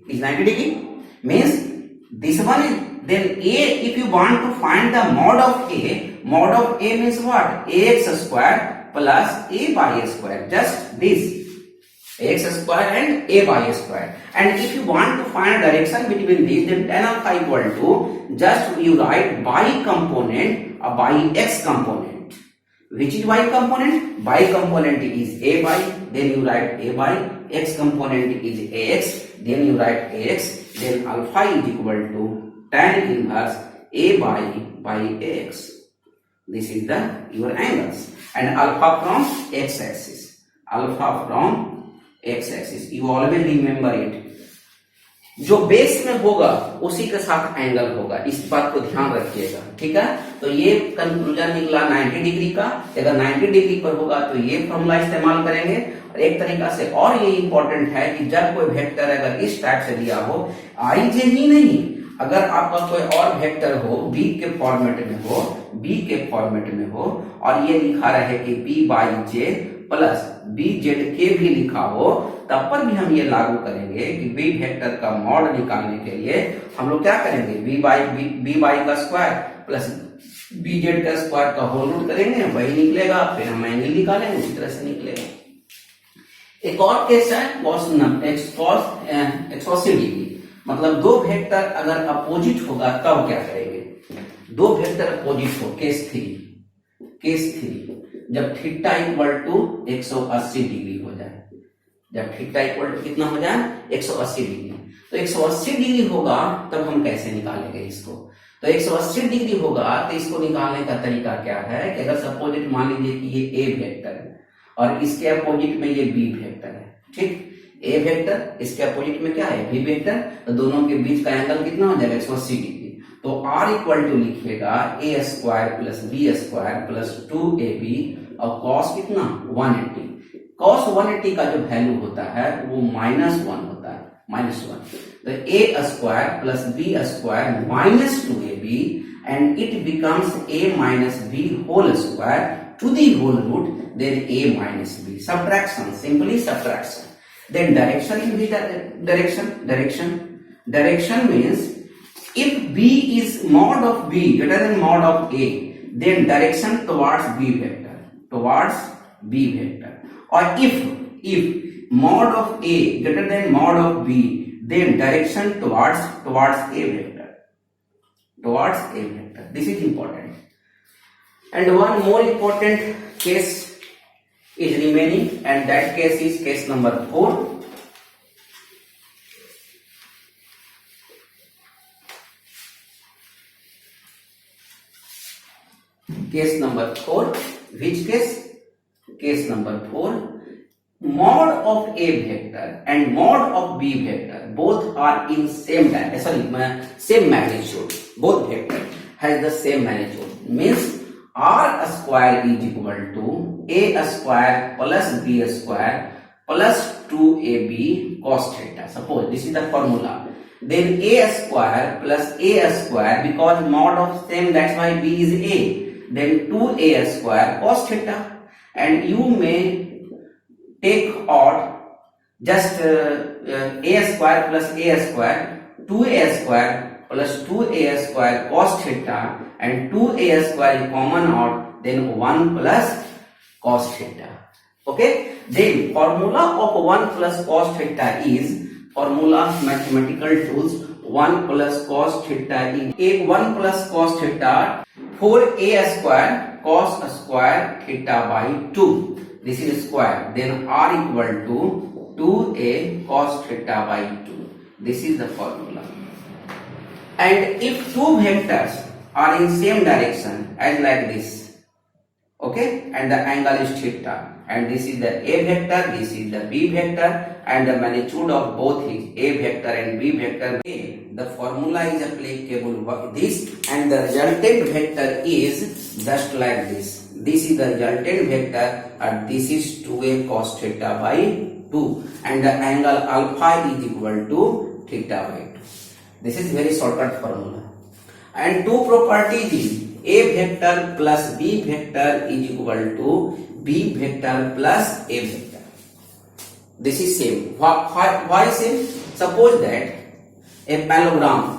[SPEAKER 1] is 90 degree. Means this one is then a, if you want to find the mod of a means what? Ax square plus a by a square, just this, ax square and a by a square. And if you want to find direction between these, then tan alpha equal to, just you write by component by x component. Which is y component? By component is a by, then you write a by, x component is ax, then you write ax, then alpha is equal to tan inverse a by ax. This is the your angles, and alpha from x axis, alpha from x axis. You always remember it. जो base में होगा उसी के साथ angle होगा, इस बात को ध्यान रखिएगा, ठीक है। तो ये कंक्लूजन निकला 90 डिग्री का। अगर 90 डिग्री पर होगा तो ये फॉर्मूला इस्तेमाल करेंगे। और एक तरीका से और ये इंपॉर्टेंट है कि जब कोई वेक्टर अगर इस टाइप से दिया हो, आई जे ही नहीं, अगर आपका कोई और वेक्टर हो, बी के फॉर्मेट में हो, बी के फॉर्मेट में हो, और ये लिखा रहे कि B by J plus B Z के भी लिखा हो, तब पर भी हम ये लागू करेंगे कि बी वेक्टर का मॉड निकालने के लिए हम लोग क्या करेंगे, बी बाई का स्क्वायर प्लस बी जेड का स्क्वायर का होल रूट करेंगे, वही निकलेगा, फिर हम एंगल निकालेंगे, उसी तरह से निकलेगा। एक और केस है एक्सक्लूसिव डिग्री, मतलब दो वेक्टर अगर अपोजिट होगा तब क्या करेंगे। दो वेक्टर अपोजिट हो, केस थ्री, जब थीटा इक्वल टू 180 डिग्री हो जाए, जब थीटा इक्वल टू कितना हो जाए 180 डिग्री, तो 180 डिग्री होगा तब हम कैसे निकालेंगे इसको। तो 180 डिग्री होगा तो इसको निकालने का तरीका क्या है कि अगर सपोजिट मान लीजिए कि ये ए वेक्टर है और इसके अपोजिट में ये बी वेक्टर है, ठीक, ए वेक्टर इसके अपोजिट में क्या है बी वेक्टर, तो दोनों के बीच का एंगल कितना हो जाएगा 180 डिग्री। तो r इक्वल टू लिखिएगा A square plus B square plus 2ab और cos कितना 180। cos 180 का जो वैल्यू होता है वो -1 होता है, -1। तो a square plus B square minus 2ab and it becomes a minus b whole square to the whole root, then a minus b. Subtraction, simply subtraction. Then direction in which direction means if b is mod of b greater than mod of a, then direction towards b vector, or if mod of a greater than mod of b, then direction towards a vector, this is important. And one more important case is remaining, and that case is case number 4. Case number 4, which case? Case number 4, mod of a vector and mod of b vector both are in same magnitude. Both vector has the same magnitude, means r square is equal to a square plus b square plus 2ab cos theta. Suppose this is the formula. Then a square plus a square, because mod of same, that's why b is a, then 2a square cos theta. And you may take odd, just a square plus a square, 2a square plus 2a square cos theta, and 2a square is common odd, then 1 plus cos theta. Okay, then formula of 1 plus cos theta is, formula mathematical tools, 1 plus cos theta is 1 plus cos theta 4a square cos square theta by 2. This is square. Then r equal to 2a cos theta by 2. This is the formula. And if two vectors are in same direction, as like this, okay, and the angle is theta, and this is the a vector, this is the b vector, and the magnitude of both is a vector and b vector. The formula is applicable for this, and the resultant vector is just like this. This is the resultant vector, and this is 2a cos theta by 2, and the angle alpha is equal to theta by 2. This is very shortcut formula. And two properties is a vector plus b vector is equal to b vector plus a vector. This is same. Why same? Suppose that a parallelogram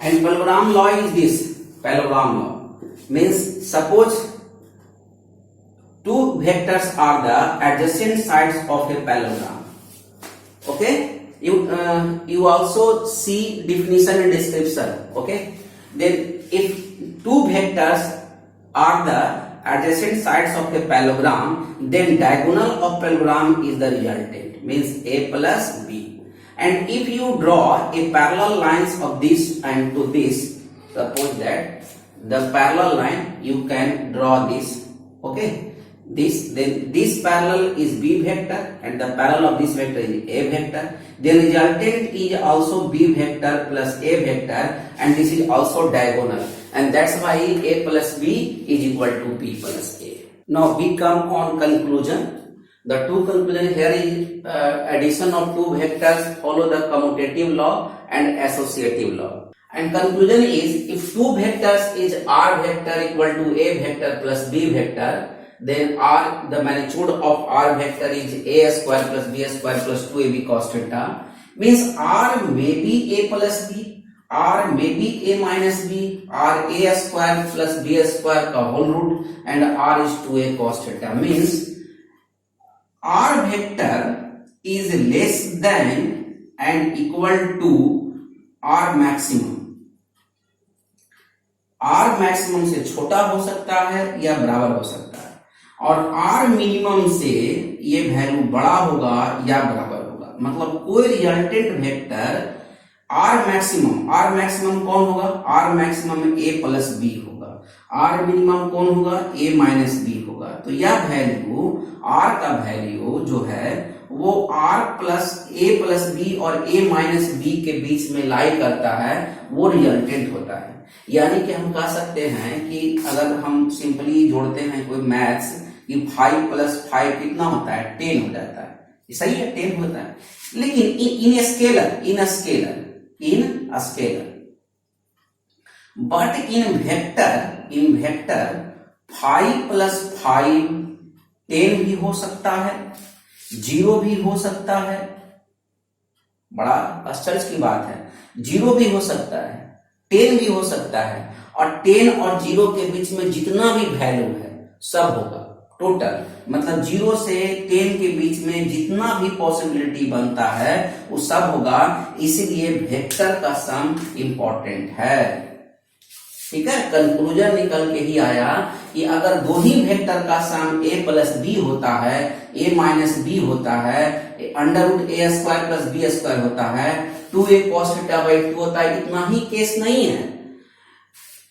[SPEAKER 1] And parallelogram law is this. Parallelogram law means suppose two vectors are the adjacent sides of a parallelogram. Okay, you also see definition and description. Okay, then if two vectors are the adjacent sides of a parallelogram, then diagonal of parallelogram is the resultant, means a plus b. And if you draw a parallel lines of this and to this, suppose that the parallel line you can draw this. Okay, then this parallel is b vector and the parallel of this vector is a vector. The resultant is also b vector plus a vector, and this is also diagonal, and that's why a plus b is equal to b plus a. Now we come on conclusion. The two conclusion here is addition of two vectors follow the commutative law and associative law. And conclusion is, if two vectors is r vector equal to a vector plus b vector, then r, the magnitude of r vector is a square plus b square plus 2ab cos theta, means r may be a plus b, r may be a minus b, r a square plus b square का whole root, and r is 2a cos theta, means r vector is less than and equal to r maximum. r maximum से छोटा हो सकता है या बराबर हो सकता है, और r मिनिमम से ये वैल्यू बड़ा होगा या बराबर होगा. मतलब कोई रिजल्टेंट वेक्टर r मैक्सिमम कौन होगा? r maximum a plus b होगा. r मिनिमम कौन होगा? a माइनस b होगा. तो यह वैल्यू r का वैल्यू जो है वो r plus a plus b और a माइनस b के बीच में लाई करता है, वो रिजल्टेंट होता है. यानी कि हम कह सकते हैं कि अगर हम सिंपली जोड़ते हैं कोई मैथ्स कि 5 प्लस 5 कितना होता है? 10 हो जाता है. सही है, 10 होता है. लेकिन in scalar but in vector 5 plus 5 10 भी हो सकता है, 0 भी हो सकता है. बड़ा आश्चर्य की बात है. 0 भी हो सकता है, 10 भी हो सकता है, और 10 और 0 के बीच में जितना भी वैल्यू है सब होगा टोटल. मतलब 0 से 10 के बीच में जितना भी पॉसिबिलिटी बनता है वो सब होगा. इसीलिए वेक्टर का सम इंपॉर्टेंट है. ठीक है, कंक्लूजन निकल के ही आया कि अगर दो ही वेक्टर का सम a प्लस बी होता है, a माइनस बी होता है, under root a square plus B square होता है, 2a cos थीटा बाई 2 होता है. इतना ही केस नहीं है.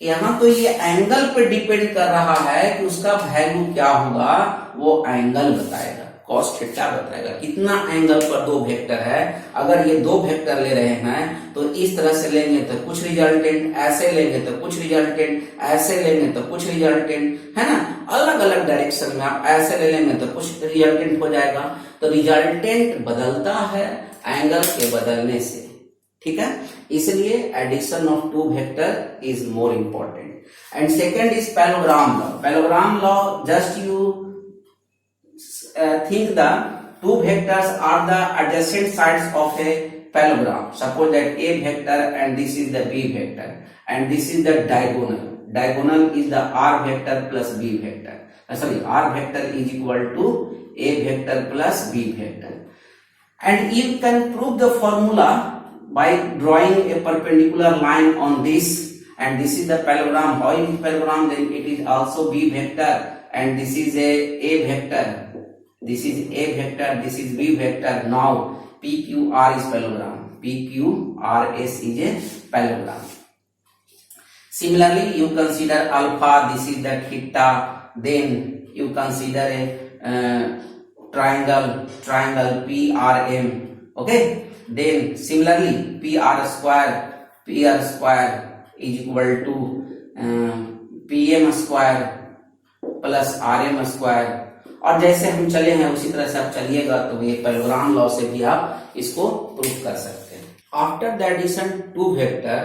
[SPEAKER 1] यहां तो ये एंगल पे डिपेंड कर रहा है कि उसका वैल्यू क्या होगा, वो एंगल बताएगा, cos थीटा बताएगा. कितना एंगल पर दो वेक्टर है. अगर ये दो वेक्टर ले रहे हैं तो इस तरह से लेंगे तो कुछ रिजल्टेंट, ऐसे लेंगे तो कुछ रिजल्टेंट, ऐसे लेंगे तो कुछ रिजल्टेंट, है ना. अलग अलग डायरेक्शन में आप ऐसे ले लेंगे तो कुछ रिजल्टेंट हो जाएगा. तो रिजल्टेंट बदलता है एंगल के बदलने से. ठीक है, इसलिए addition of two vector is more important. And second is parallelogram law. Parallelogram law, just you think the two vectors are the adjacent sides of a parallelogram. Suppose that a vector and this is the b vector and this is the diagonal. Diagonal is the r vector plus b vector. R vector is equal to a vector plus b vector. And you can prove the formula by drawing a perpendicular line on this, and this is the parallelogram. How is parallelogram? Then it is also b vector, and this is a vector. This is a vector, this is b vector. Now PQR is parallelogram. PQRS is a parallelogram. Similarly, you consider alpha, this is the theta. Then you consider a triangle PRM. Okay. Then similarly PR square is equal to PM square plus RM square. और जैसे हम चले हैं उसी तरह से आप चलिएगा तो ये पैरेललोग्राम लॉ से भी आप इसको प्रूव कर सकते हैं. After the addition two vector,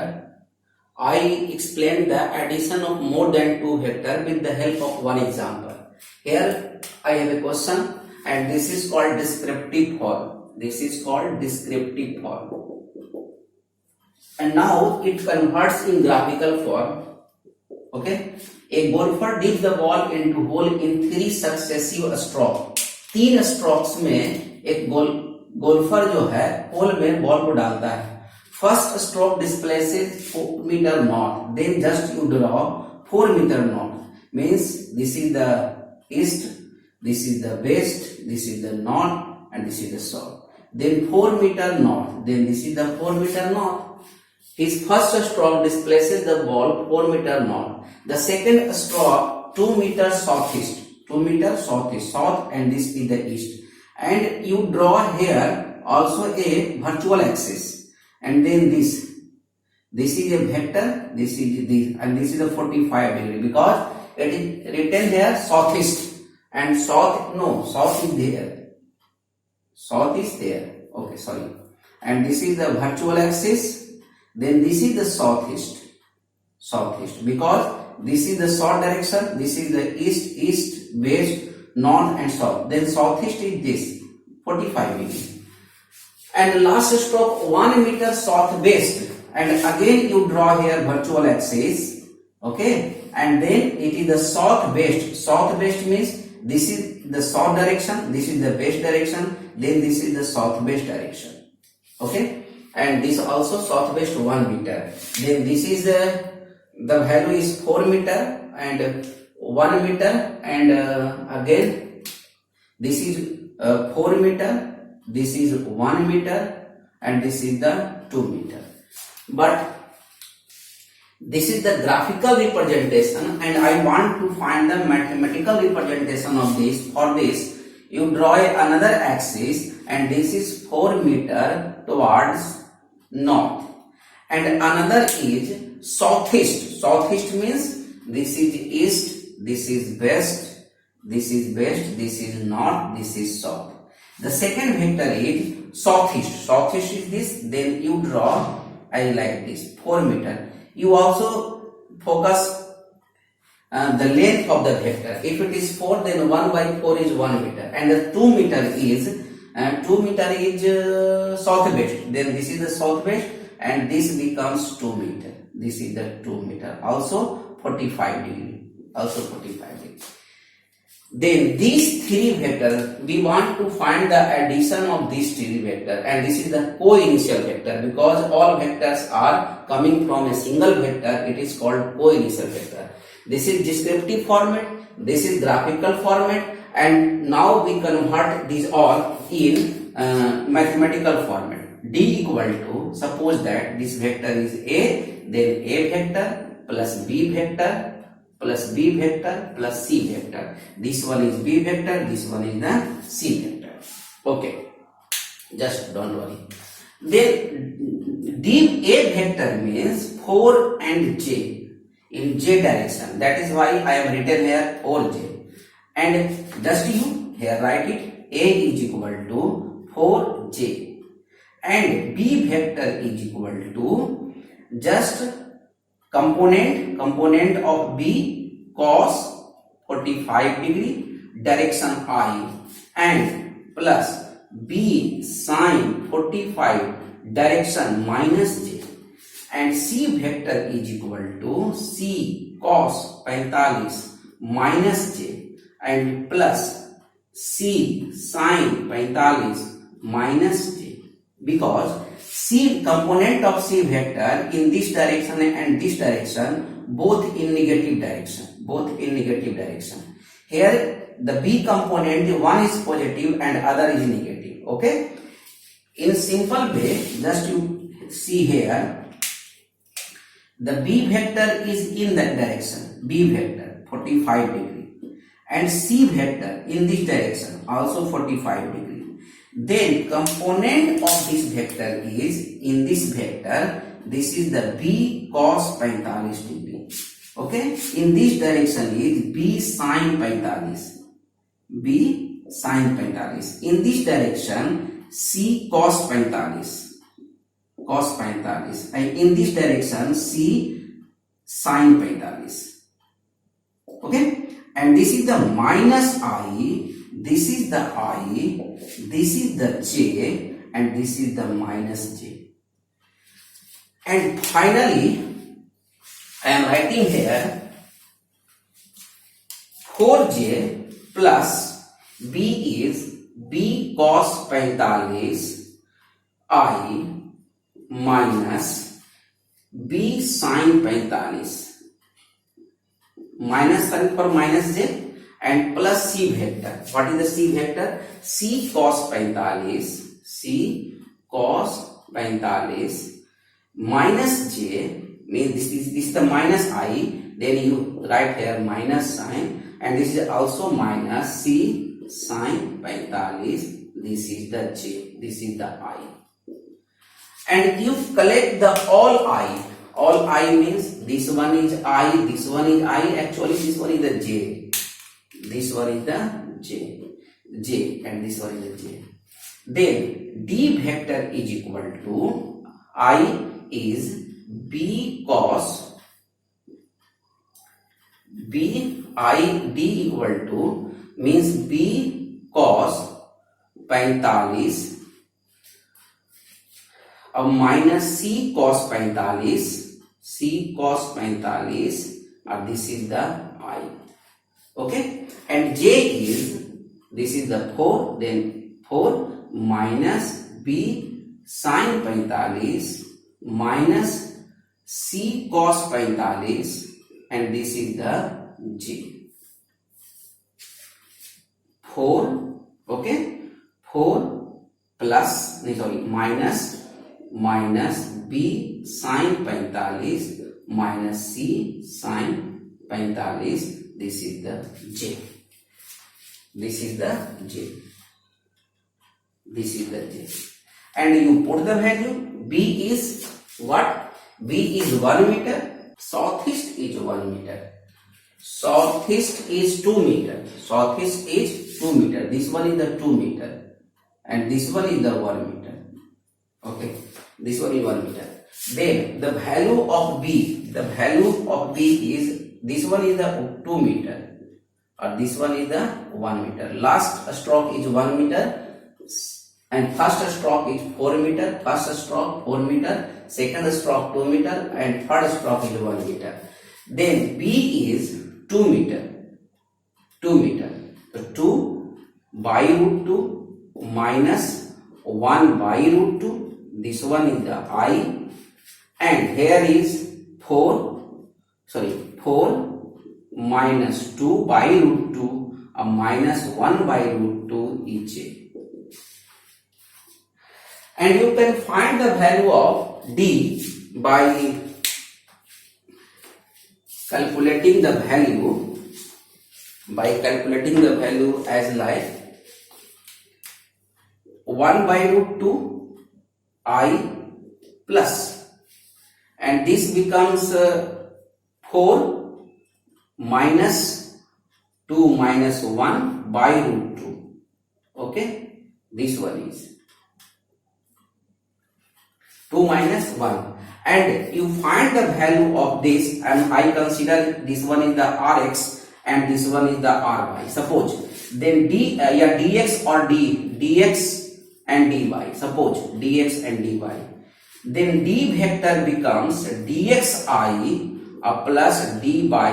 [SPEAKER 1] I explain the addition of more than two vector with the help of one example. Here I have a question and this is called descriptive form. and now it converts in graphical form. Okay, a golfer dips the ball into hole in 3 successive strokes. 3 strokes में एक golfer जो है whole में ball को डालता है. First stroke displaces 4 metre north, then just you draw 4 metre north. Means this is the east, this is the west, this is the north, and this is the south. Then 4 meter north, then this is the 4 meter north. His first stroke displaces the ball 4 meter north. The second stroke 2 meter southeast, 2 meter southeast, south, and this is the east. And you draw here also a virtual axis, and then this is a vector, this is this, and this is a 45 degree because it is written here southeast. And south is there, south is there, okay, sorry. And this is the virtual axis, then this is the southeast because this is the south direction, this is the east, west, north, and south. Then southeast is this 45 degree. And last stroke 1 meter southwest, and again you draw here virtual axis, okay, and then it is the southwest means this is the south direction, this is the west direction, then this is the southwest direction, okay, and this also southwest 1 meter. Then this is the value is 4 meter and 1 meter, and again this is 4 meter, this is 1 meter, and this is the 2 meter. But this is the graphical representation, and I want to find the mathematical representation of this. For this, you draw another axis, and this is 4 meter towards north, and another is southeast. Southeast means this is east, this is west, this is north, this is south. The second vector is southeast. Southeast is this. Then you draw like this 4 meter. You also focus the length of the vector. If it is 4, then 1 by 4 is 1 meter, and the 2 meter is southwest. Then this is the southwest, and this becomes 2 meter. This is the 2 meter, also 45 degree, also 45 degree. Then these 3 vectors, we want to find the addition of these 3 vectors, and this is the co-initial vector. Because all vectors are coming from a single vector, it is called co-initial vector. This is descriptive format, this is graphical format, and now we convert these all in mathematical format. D equal to, suppose that this vector is A, then A vector plus B vector plus B vector plus C vector. This one is B vector, this one is the C vector. Okay, just don't worry. Then D A vector means 4 and J in J direction. That is why I have written here 4J. And just you here write it, A is equal to 4J, and B vector is equal to just component of B cos 45 degree direction I, and plus B sin 45 direction minus J, and C vector is equal to C cos 45 minus J, and plus C sin 45 minus J. Because C component of C vector in this direction and this direction, both in negative direction. Here the B component, one is positive and other is negative. Okay, in simple way, just you see here, the B vector is in that direction, B vector 45 degree, and C vector in this direction also 45 degree. Then component of this vector is in this vector, this is the B cos 45 degree. Okay, in this direction is B sin 45, B sin 45. In this direction C cos 45, and in this direction C sin 45. Okay, and this is the minus I, this is the I, this is the J, and this is the minus J. And finally, I am writing here 4j plus b is b cos 45 I minus b sin 45 minus sign for minus j and plus c vector. What is the c vector? C cos 45, c cos 45 minus j means this is the minus I, then you write here minus sign, and this is also minus c sin 45, this is the j, this is the I. And you collect the all I means this one is I, this one is I, actually this one is the j, this one is the j and this one is the j. Then d vector is equal to I is b cos b I d equal to means b cos 45 minus c cos 45, c cos 45, or this is the I. Okay, and j is this is the 4, then 4 minus b sin 45 minus c cos 45, and this is the j. 4, okay, 4 plus minus b sin 45 minus c sin 45, this is the j, this is the j, this is the j, and you put the value. B is what? B is 1 meter, southeast is 1 meter, southeast is 2 meter, southeast is 2 meter, this one is the 2 meter, and this one is the 1 meter. Okay, this one is 1 meter. Then the value of B, the value of B is this one is the 2 meter, or this one is the 1 meter. Last stroke is 1 meter, and first stroke is 4 meter. First stroke 4 meter, second stroke 2 meter, and third stroke is 1 meter. Then B is 2 meter, 2 meter. So 2 by root 2 minus 1 by root 2. This one is the I, and here is 4 minus 2 by root 2 minus 1 by root 2 is j. And you can find the value of d by calculating the value as like 1 by root 2 I plus, and this becomes 4 minus 2 minus 1 by root 2. Okay, this one is 2 minus 1, and you find the value of this, and I consider this one is the Rx and this one is the Ry. Suppose then dx or dx and dy. Suppose dx and dy. Then d vector becomes dxi plus d by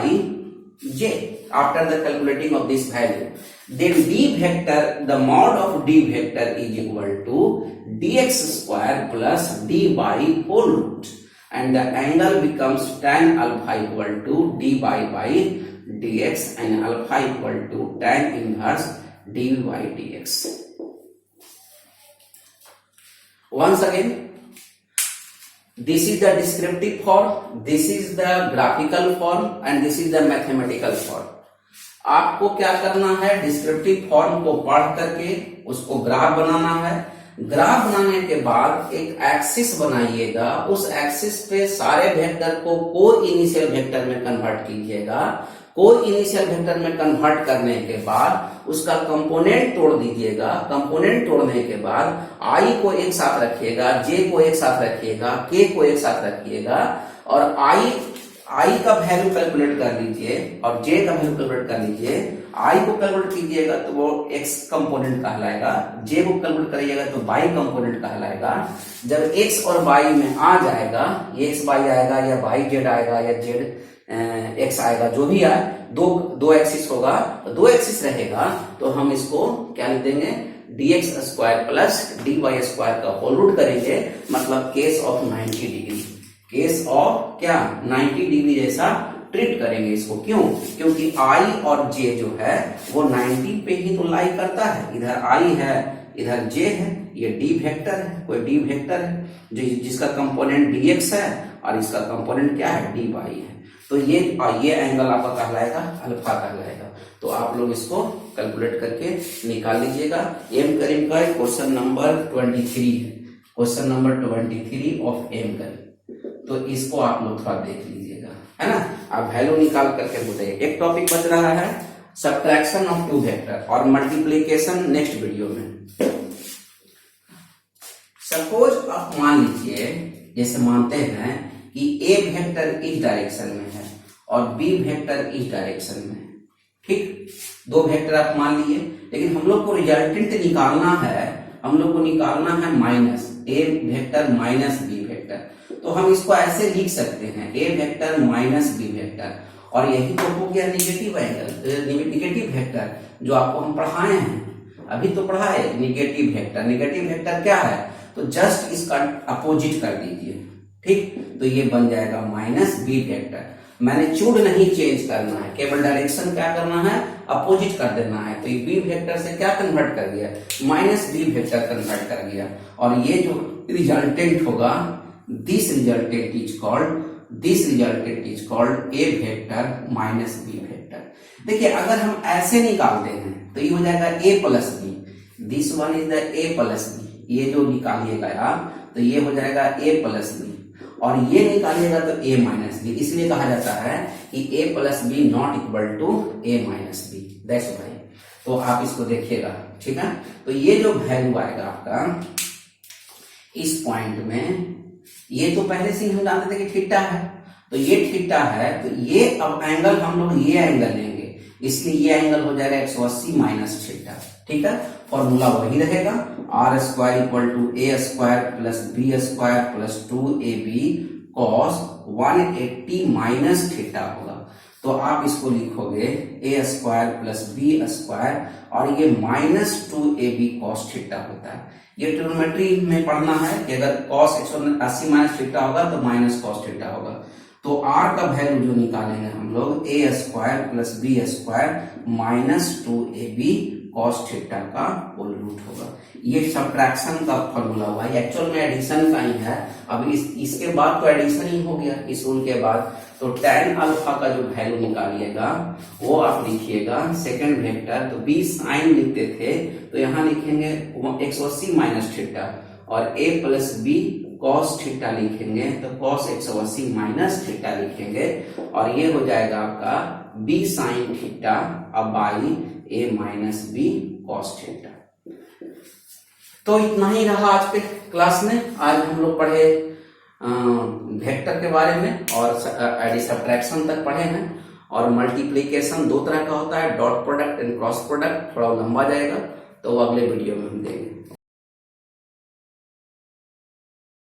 [SPEAKER 1] j after the calculating of this value. Then d vector, the mod of d vector is equal to dx square plus d by whole root, and the angle becomes tan alpha equal to d by dx, and alpha equal to tan inverse d by dx. Once again, this is the descriptive form, this is the graphical form, and this is the mathematical form. आपको क्या करना है? Descriptive form को पढ़ करके उसको graph बनाना है। Graph बनाने के बाद एक एक्सिस बनाइएगा, उस एक्सिस पे सारे वेक्टर को को इनिशियल वेक्टर में कन्वर्ट कीजिएगा। को इनिशियल वेक्टर में कन्वर्ट करने के बाद उसका कंपोनेंट तोड़ दीजिएगा। कंपोनेंट तोड़ने के बाद आई को एक साथ रखिएगा, जे को एक साथ रखिएगा, के को एक साथ रखिएगा, और आई आई का वैल्यू कैलकुलेट कर लीजिए और जे का वैल्यू कैलकुलेट कर लीजिए। आई को कैलकुलेट कीजिएगा तो वो एक्स कंपोनेंट कहलाएगा, जे को कैलकुलेट करिएगा तो वाई कंपोनेंट कहलाएगा। जब एक्स और वाई में आ जाएगा, ये एक्स वाई आएगा या वाई जेड आएगा या जेड एक्स आएगा, जो भी आए, दो एक्सिस होगा, तो दो एक्सिस रहेगा तो हम इसको क्या लिख देंगे, dx square plus dy square का होल रूट करेंगे, मतलब case of 90 degree, case of क्या 90 डिग्री जैसा ट्रीट करेंगे इसको। क्यों? क्योंकि I और J जो है वो 90 पे ही तो लाई करता है। इधर I है, इधर J है, ये D वेक्टर है, कोई D वेक्टर है जिसका कंपोनेंट dx है और इसका कंपोनेंट क्या है, dy है। तो ये एंगल आपका कहलाएगा अल्फा कहलाएगा। तो आप लोग इसको कैलकुलेट करके निकाल लीजिएगा। एम करीम का क्वेश्चन नंबर 23 है, क्वेश्चन नंबर 23 ऑफ एम करीम। तो इसको आप लोग थोड़ा देख लीजिएगा, है ना। आप वैल्यू निकाल करके बताइए। एक टॉपिक बच रहा है सब्ट्रैक्शन ऑफ टू वेक्टर और मल्टीप्लीकेशन नेक्स्ट वीडियो में। सपोज आप मान लीजिए, जैसे मानते हैं कि ए वेक्टर इस डायरेक्शन में है और बी वेक्टर इस डायरेक्शन में है, ठीक। दो वेक्टर आप मान लिए, लेकिन हम लोग को रिजल्टेंट निकालना है, हम लोग को निकालना है माइनस ए वेक्टर माइनस बी वेक्टर। तो हम इसको ऐसे लिख सकते हैं, ए वेक्टर माइनस बी वेक्टर, और यही तो हो गया निगेटिव एंगल, निगेटिव वेक्टर जो आपको हम पढ़ाए हैं, अभी तो पढ़ाए निगेटिव वेक्टर। निगेटिव वेक्टर क्या है, तो जस्ट इसका अपोजिट कर दीजिए, ठीक। तो ये बन जाएगा माइनस बी वेक्टर। मैग्नीट्यूड नहीं चेंज करना है, केवल डायरेक्शन क्या करना है, अपोजिट कर देना है। तो ये बी वेक्टर से क्या कन्वर्ट कर दिया, माइनस बी वेक्टर कन्वर्ट कर दिया। और ये जो रिजल्टेंट होगा, this resultant is called A vector minus B vector. देखिए अगर हम ऐसे निकालते हैं तो ये हो जाएगा A plus B, this one is the A plus B. ये जो निकालिएगा आप तो ये हो जाएगा ए प्लस बी, और ये निकालिएगा तो a माइनस बी। इसलिए कहा जाता है कि a plus B not equal to a minus B, that's why. तो आप इसको देखिएगा, ठीक है। तो ये जो वैल्यू आएगा आपका इस पॉइंट में, ये तो पहले से ही हम जानते थे कि थीटा है, तो ये थीटा है, तो ये अब एंगल हम लोग ये एंगल लेंगे, इसलिए ये एंगल हो जाएगा 180 माइनस थीटा, ठीक है। फॉर्मूला वही रहेगा, R square equal to A square plus B square plus 2ab cos 180 minus theta होगा। तो आप इसको लिखोगे A square plus B square, और ये माइनस 2ab कॉस थीटा होता है। ये ट्रिग्नोमेट्री में पढ़ना है कि अगर कॉस 180 माइनस थीटा होगा तो माइनस कॉस थीटा होगा। तो आर का वैल्यू जो निकालेंगे हम लोग, A square plus B square minus 2ab cos theta का होल रूट होगा। ये सब्ट्रैक्शन का फॉर्मूला हुआ, एक्चुअल में एडिशन का ही है। अब इसके बाद तो एडिशन ही हो गया इस रूल के बाद। तो tan अल्फा का जो वैल्यू निकालिएगा वो आप लिखिएगा सेकंड वेक्टर, तो बी साइन लिखते थे तो यहाँ लिखेंगे 180 माइनस थीटा, और a plus B cos theta लिखेंगे तो कॉस 180 माइनस थीटा लिखेंगे, और ये हो जाएगा आपका b साइन थीटा अब by a minus B cos theta. तो इतना ही रहा आज के क्लास में। आज हम लोग पढ़े वेक्टर के बारे में और सब्ट्रैक्शन तक पढ़े हैं, और मल्टीप्लीकेशन दो तरह का होता है, dot product and cross product, थोड़ा लंबा जाएगा तो वो अगले वीडियो में हम देंगे।